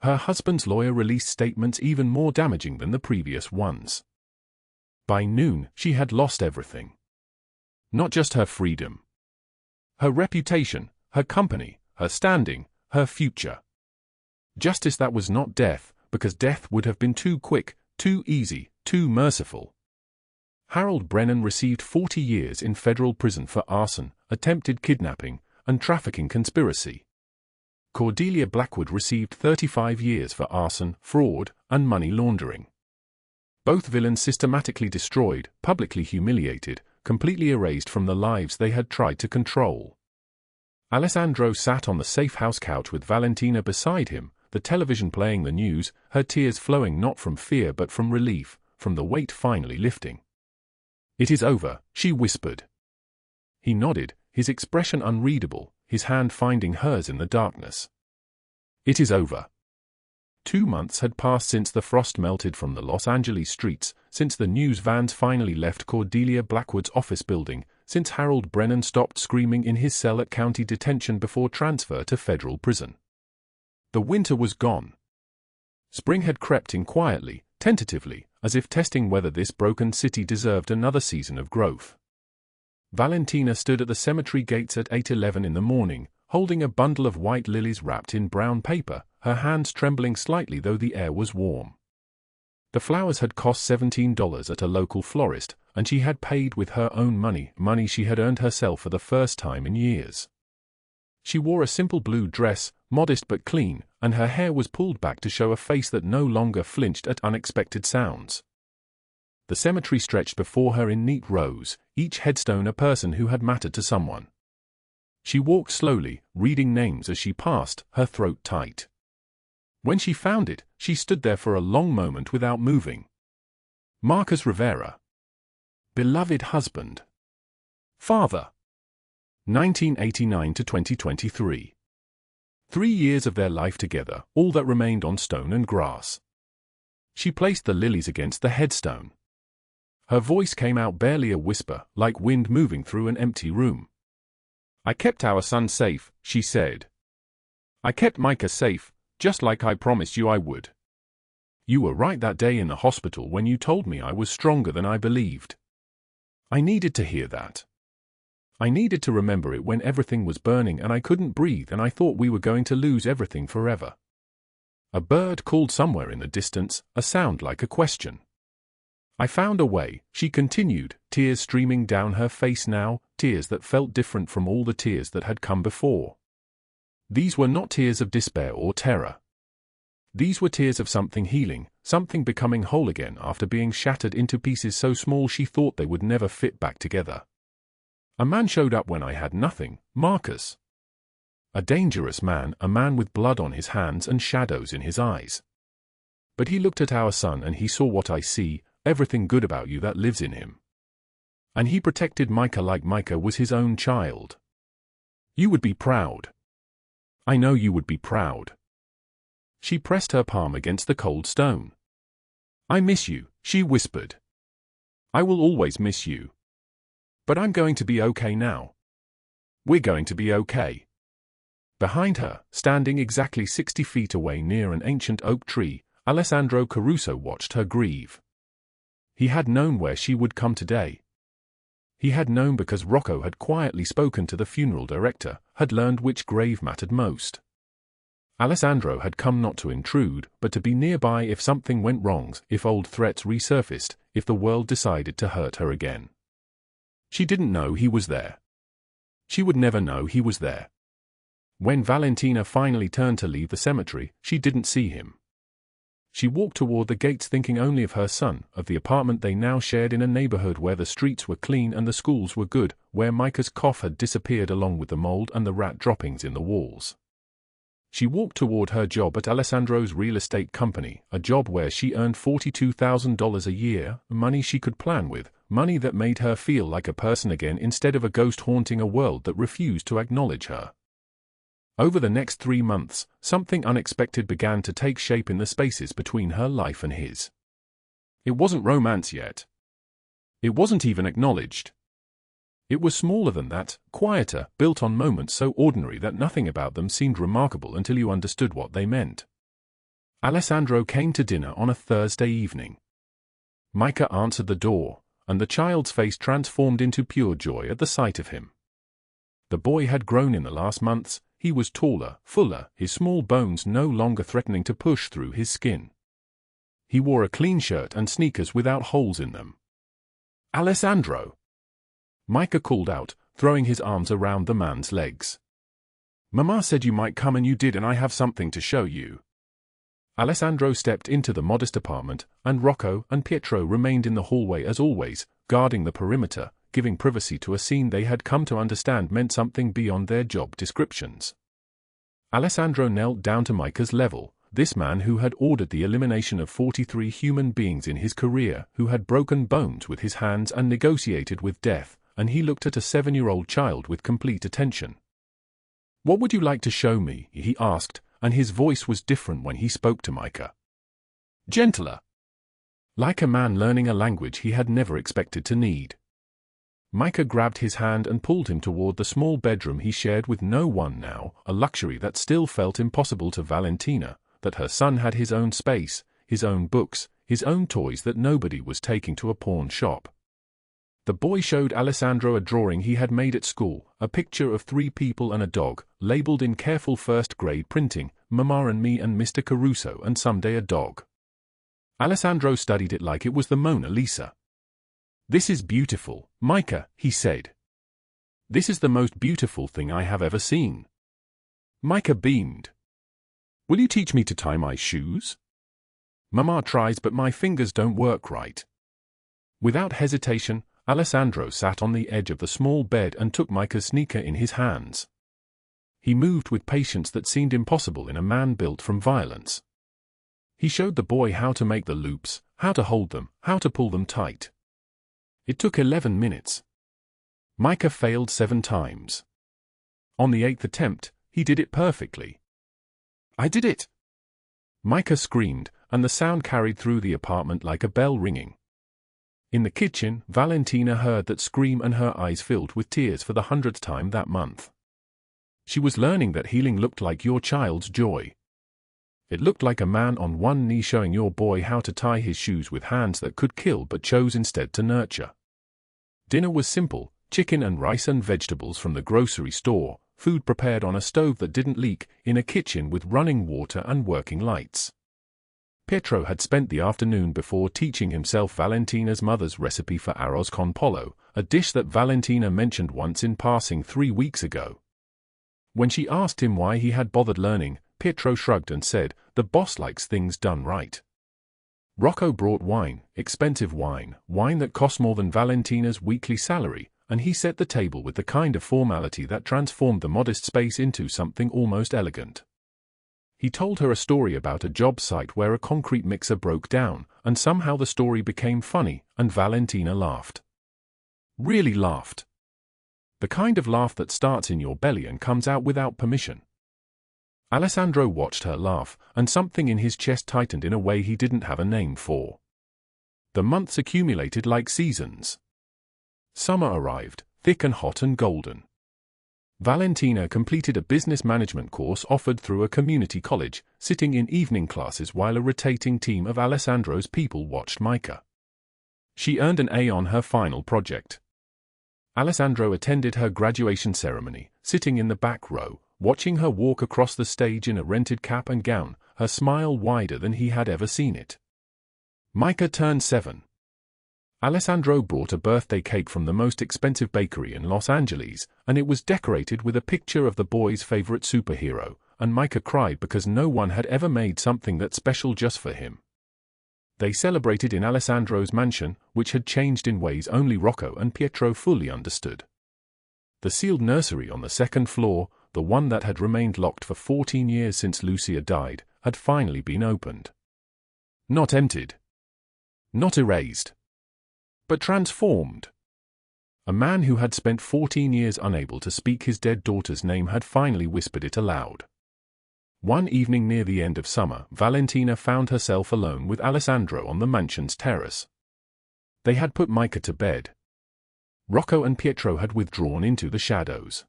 Her husband's lawyer released statements even more damaging than the previous ones. By noon, she had lost everything. Not just her freedom. Her reputation, her company, her standing, her future. Justice that was not death, because death would have been too quick, too easy, too merciful. Harold Brennan received 40 years in federal prison for arson, attempted kidnapping, and trafficking conspiracy. Cordelia Blackwood received 35 years for arson, fraud, and money laundering. Both villains systematically destroyed, publicly humiliated, completely erased from the lives they had tried to control. Alessandro sat on the safe house couch with Valentina beside him, the television playing the news, her tears flowing not from fear but from relief, from the weight finally lifting. "It is over," she whispered. He nodded, his expression unreadable, his hand finding hers in the darkness. "It is over." 2 months had passed since the frost melted from the Los Angeles streets, since the news vans finally left Cordelia Blackwood's office building, since Harold Brennan stopped screaming in his cell at county detention before transfer to federal prison. The winter was gone. Spring had crept in quietly, tentatively, as if testing whether this broken city deserved another season of growth. Valentina stood at the cemetery gates at 8:11 in the morning, holding a bundle of white lilies wrapped in brown paper, her hands trembling slightly though the air was warm. The flowers had cost $17 at a local florist, and she had paid with her own money, money she had earned herself for the first time in years. She wore a simple blue dress, modest but clean, and her hair was pulled back to show a face that no longer flinched at unexpected sounds. The cemetery stretched before her in neat rows, each headstone a person who had mattered to someone. She walked slowly, reading names as she passed, her throat tight. When she found it, she stood there for a long moment without moving. Marcus Rivera. Beloved husband. Father. 1989 to 2023. 3 years of their life together, all that remained on stone and grass. She placed the lilies against the headstone. Her voice came out barely a whisper, like wind moving through an empty room. "I kept our son safe," she said. "I kept Micah safe, just like I promised you I would. You were right that day in the hospital when you told me I was stronger than I believed. I needed to hear that. I needed to remember it when everything was burning and I couldn't breathe and I thought we were going to lose everything forever. A bird called somewhere in the distance, a sound like a question. I found a way, she continued, tears streaming down her face now, tears that felt different from all the tears that had come before. These were not tears of despair or terror. These were tears of something healing, something becoming whole again after being shattered into pieces so small she thought they would never fit back together. A man showed up when I had nothing, Marcus. A dangerous man, a man with blood on his hands and shadows in his eyes. But he looked at our son and he saw what I see, everything good about you that lives in him. And he protected Micah like Micah was his own child. You would be proud. I know you would be proud. She pressed her palm against the cold stone. I miss you, she whispered. I will always miss you. But I'm going to be okay now. We're going to be okay. Behind her, standing exactly 60 feet away near an ancient oak tree, Alessandro Caruso watched her grieve. He had known where she would come today. He had known because Rocco had quietly spoken to the funeral director, had learned which grave mattered most. Alessandro had come not to intrude, but to be nearby if something went wrong, if old threats resurfaced, if the world decided to hurt her again. She didn't know he was there. She would never know he was there. When Valentina finally turned to leave the cemetery, she didn't see him. She walked toward the gates thinking only of her son, of the apartment they now shared in a neighborhood where the streets were clean and the schools were good, where Micah's cough had disappeared along with the mold and the rat droppings in the walls. She walked toward her job at Alessandro's real estate company, a job where she earned $42,000 a year, money she could plan with, money that made her feel like a person again instead of a ghost haunting a world that refused to acknowledge her. Over the next 3 months, something unexpected began to take shape in the spaces between her life and his. It wasn't romance yet. It wasn't even acknowledged. It was smaller than that, quieter, built on moments so ordinary that nothing about them seemed remarkable until you understood what they meant. Alessandro came to dinner on a Thursday evening. Micah answered the door, and the child's face transformed into pure joy at the sight of him. The boy had grown in the last months. He was taller, fuller, his small bones no longer threatening to push through his skin. He wore a clean shirt and sneakers without holes in them. Alessandro! Micah called out, throwing his arms around the man's legs. Mama said you might come and you did, and I have something to show you. Alessandro stepped into the modest apartment, and Rocco and Pietro remained in the hallway as always, guarding the perimeter, giving privacy to a scene they had come to understand meant something beyond their job descriptions. Alessandro knelt down to Micah's level, this man who had ordered the elimination of 43 human beings in his career, who had broken bones with his hands and negotiated with death, and he looked at a 7-year-old child with complete attention. What would you like to show me? He asked, and his voice was different when he spoke to Micah. Gentler. Like a man learning a language he had never expected to need. Micah grabbed his hand and pulled him toward the small bedroom he shared with no one now, a luxury that still felt impossible to Valentina, that her son had his own space, his own books, his own toys that nobody was taking to a pawn shop. The boy showed Alessandro a drawing he had made at school, a picture of 3 people and a dog, labeled in careful first-grade printing, Mama and me and Mr. Caruso and someday a dog. Alessandro studied it like it was the Mona Lisa. This is beautiful, Micah, he said. This is the most beautiful thing I have ever seen. Micah beamed. Will you teach me to tie my shoes? Mama tries but my fingers don't work right. Without hesitation, Alessandro sat on the edge of the small bed and took Micah's sneaker in his hands. He moved with patience that seemed impossible in a man built from violence. He showed the boy how to make the loops, how to hold them, how to pull them tight. It took 11 minutes. Micah failed 7 times. On the 8th attempt, he did it perfectly. I did it! Micah screamed, and the sound carried through the apartment like a bell ringing. In the kitchen, Valentina heard that scream and her eyes filled with tears for the 100th time that month. She was learning that healing looked like your child's joy. It looked like a man on one knee showing your boy how to tie his shoes with hands that could kill but chose instead to nurture. Dinner was simple, chicken and rice and vegetables from the grocery store, food prepared on a stove that didn't leak, in a kitchen with running water and working lights. Pietro had spent the afternoon before teaching himself Valentina's mother's recipe for arroz con pollo, a dish that Valentina mentioned once in passing 3 weeks ago. When she asked him why he had bothered learning, Pietro shrugged and said, "The boss likes things done right." Rocco brought wine, expensive wine that cost more than Valentina's weekly salary, and he set the table with the kind of formality that transformed the modest space into something almost elegant. He told her a story about a job site where a concrete mixer broke down, and somehow the story became funny, and Valentina laughed. Really laughed. The kind of laugh that starts in your belly and comes out without permission. Alessandro watched her laugh, and something in his chest tightened in a way he didn't have a name for. The months accumulated like seasons. Summer arrived, thick and hot and golden. Valentina completed a business management course offered through a community college, sitting in evening classes while a rotating team of Alessandro's people watched Micah. She earned an A on her final project. Alessandro attended her graduation ceremony, sitting in the back row, watching her walk across the stage in a rented cap and gown, her smile wider than he had ever seen it. Micah turned 7. Alessandro brought a birthday cake from the most expensive bakery in Los Angeles, and it was decorated with a picture of the boy's favorite superhero, and Micah cried because no one had ever made something that special just for him. They celebrated in Alessandro's mansion, which had changed in ways only Rocco and Pietro fully understood. The sealed nursery on the second floor, the one that had remained locked for 14 years since Lucia died, had finally been opened. Not emptied. Not erased. But transformed. A man who had spent 14 years unable to speak his dead daughter's name had finally whispered it aloud. One evening near the end of summer, Valentina found herself alone with Alessandro on the mansion's terrace. They had put Micah to bed. Rocco and Pietro had withdrawn into the shadows.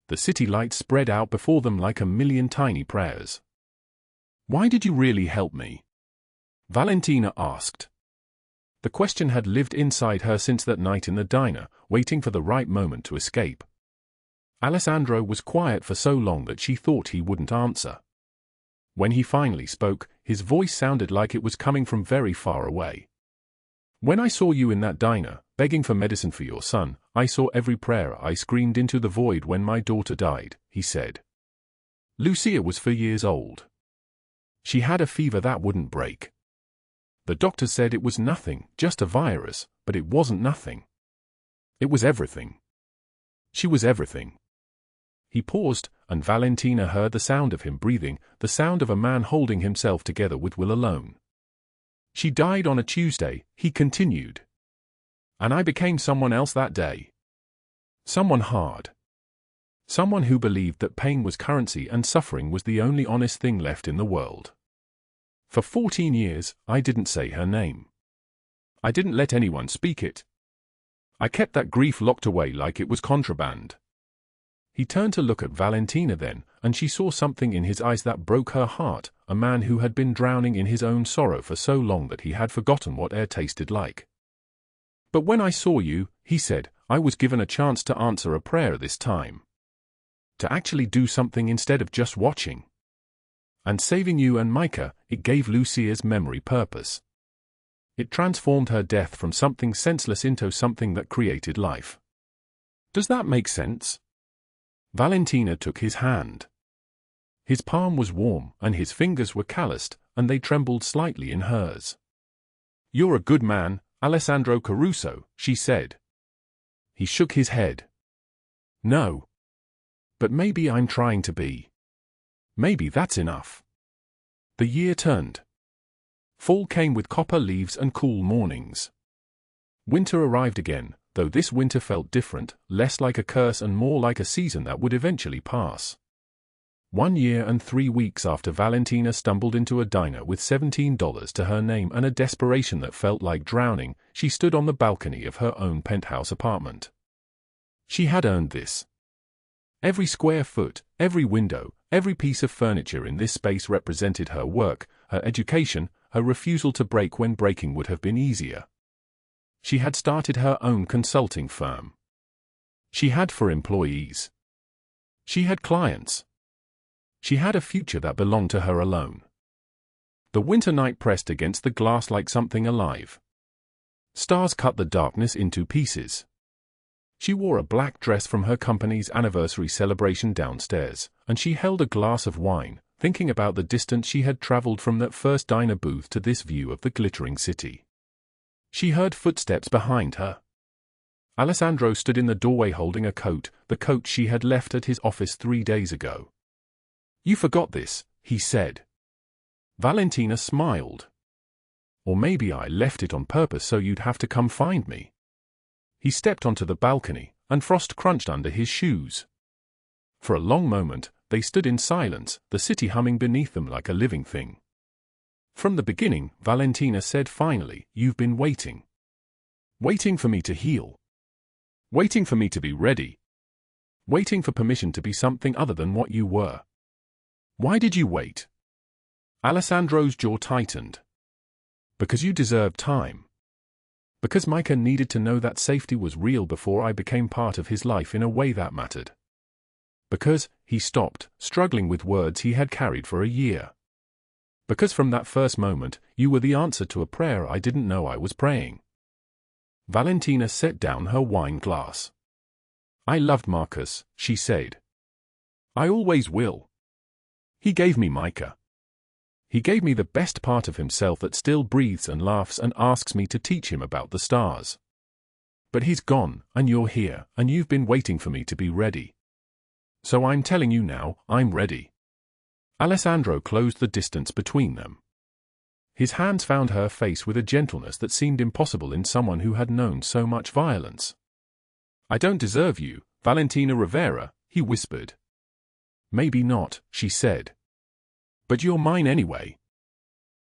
The city lights spread out before them like a million tiny prayers. "Why did you really help me?" Valentina asked. The question had lived inside her since that night in the diner, waiting for the right moment to escape. Alessandro was quiet for so long that she thought he wouldn't answer. When he finally spoke, his voice sounded like it was coming from very far away. "When I saw you in that diner, begging for medicine for your son, I saw every prayer I screamed into the void when my daughter died," he said. Lucia was 4 years old. She had a fever that wouldn't break. The doctor said it was nothing, just a virus, but it wasn't nothing. It was everything. She was everything. He paused, and Valentina heard the sound of him breathing, the sound of a man holding himself together with will alone. "She died on a Tuesday," he continued. "And I became someone else that day. Someone hard. Someone who believed that pain was currency and suffering was the only honest thing left in the world. For 14 years, I didn't say her name. I didn't let anyone speak it. I kept that grief locked away like it was contraband." He turned to look at Valentina then, and she saw something in his eyes that broke her heart, a man who had been drowning in his own sorrow for so long that he had forgotten what air tasted like. "But when I saw you," he said, "I was given a chance to answer a prayer this time. To actually do something instead of just watching. And saving you and Micah, it gave Lucia's memory purpose. It transformed her death from something senseless into something that created life. Does that make sense?" Valentina took his hand. His palm was warm, and his fingers were calloused, and they trembled slightly in hers. "You're a good man, Alessandro Caruso," she said. He shook his head. "No. But maybe I'm trying to be. Maybe that's enough." The year turned. Fall came with copper leaves and cool mornings. Winter arrived again, though this winter felt different, less like a curse and more like a season that would eventually pass. 1 year and 3 weeks after Valentina stumbled into a diner with $17 to her name and a desperation that felt like drowning, she stood on the balcony of her own penthouse apartment. She had earned this. Every square foot, every window, every piece of furniture in this space represented her work, her education, her refusal to break when breaking would have been easier. She had started her own consulting firm. She had 4 employees. She had clients. She had a future that belonged to her alone. The winter night pressed against the glass like something alive. Stars cut the darkness into pieces. She wore a black dress from her company's anniversary celebration downstairs, and she held a glass of wine, thinking about the distance she had traveled from that first diner booth to this view of the glittering city. She heard footsteps behind her. Alessandro stood in the doorway holding a coat, the coat she had left at his office 3 days ago. "You forgot this," he said. Valentina smiled. "Or maybe I left it on purpose so you'd have to come find me." He stepped onto the balcony, and frost crunched under his shoes. For a long moment, they stood in silence, the city humming beneath them like a living thing. "From the beginning," Valentina said finally, "you've been waiting. Waiting for me to heal. Waiting for me to be ready. Waiting for permission to be something other than what you were. Why did you wait?" Alessandro's jaw tightened. "Because you deserved time. Because Micah needed to know that safety was real before I became part of his life in a way that mattered. Because," he stopped, struggling with words he had carried for a year. "Because from that first moment, you were the answer to a prayer I didn't know I was praying." Valentina set down her wine glass. "I loved Marcus," she said. "I always will. He gave me Micah. He gave me the best part of himself that still breathes and laughs and asks me to teach him about the stars. But he's gone, and you're here, and you've been waiting for me to be ready. So I'm telling you now, I'm ready." Alessandro closed the distance between them. His hands found her face with a gentleness that seemed impossible in someone who had known so much violence. "I don't deserve you, Valentina Rivera," he whispered. "Maybe not," she said. "But you're mine anyway."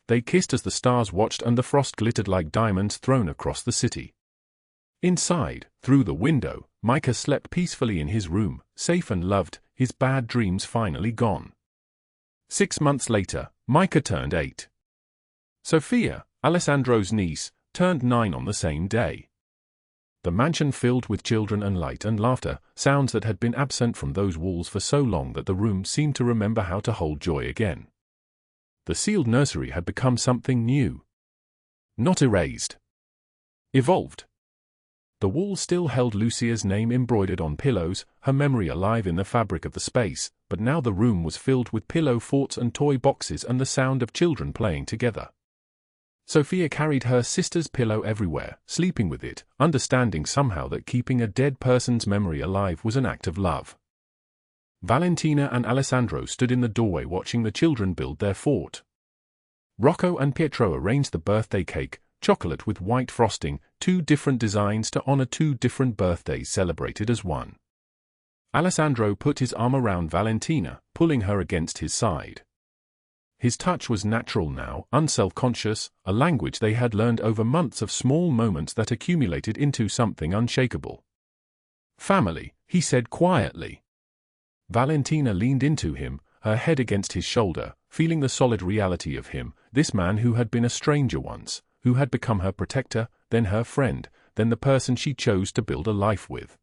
They kissed as the stars watched and the frost glittered like diamonds thrown across the city. Inside, through the window, Micah slept peacefully in his room, safe and loved, his bad dreams finally gone. 6 months later, Micah turned 8. Sophia, Alessandro's niece, turned 9 on the same day. The mansion filled with children and light and laughter, sounds that had been absent from those walls for so long that the room seemed to remember how to hold joy again. The sealed nursery had become something new. Not erased. Evolved. The wall still held Lucia's name embroidered on pillows, her memory alive in the fabric of the space, but now the room was filled with pillow forts and toy boxes and the sound of children playing together. Sophia carried her sister's pillow everywhere, sleeping with it, understanding somehow that keeping a dead person's memory alive was an act of love. Valentina and Alessandro stood in the doorway watching the children build their fort. Rocco and Pietro arranged the birthday cake, chocolate with white frosting, 2 different designs to honor 2 different birthdays celebrated as one. Alessandro put his arm around Valentina, pulling her against his side. His touch was natural now, unself-conscious, a language they had learned over months of small moments that accumulated into something unshakable. "Family," he said quietly. Valentina leaned into him, her head against his shoulder, feeling the solid reality of him, this man who had been a stranger once, who had become her protector, then her friend, then the person she chose to build a life with.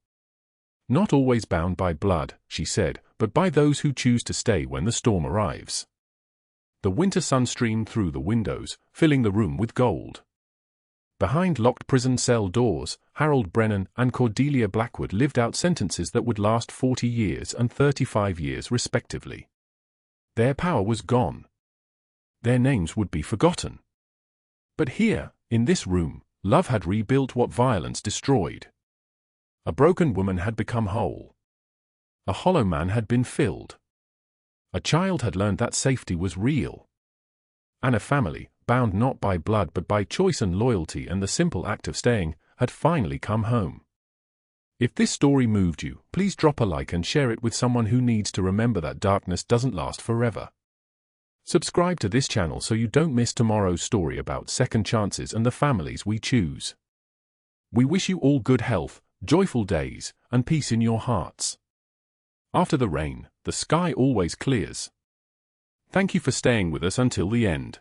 "Not always bound by blood," she said, "but by those who choose to stay when the storm arrives." The winter sun streamed through the windows, filling the room with gold. Behind locked prison cell doors, Harold Brennan and Cordelia Blackwood lived out sentences that would last 40 years and 35 years respectively. Their power was gone. Their names would be forgotten. But here, in this room, love had rebuilt what violence destroyed. A broken woman had become whole. A hollow man had been filled. A child had learned that safety was real. And a family, bound not by blood but by choice and loyalty and the simple act of staying, had finally come home. If this story moved you, please drop a like and share it with someone who needs to remember that darkness doesn't last forever. Subscribe to this channel so you don't miss tomorrow's story about second chances and the families we choose. We wish you all good health, joyful days, and peace in your hearts. After the rain, the sky always clears. Thank you for staying with us until the end.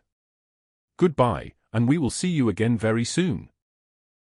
Goodbye, and we will see you again very soon.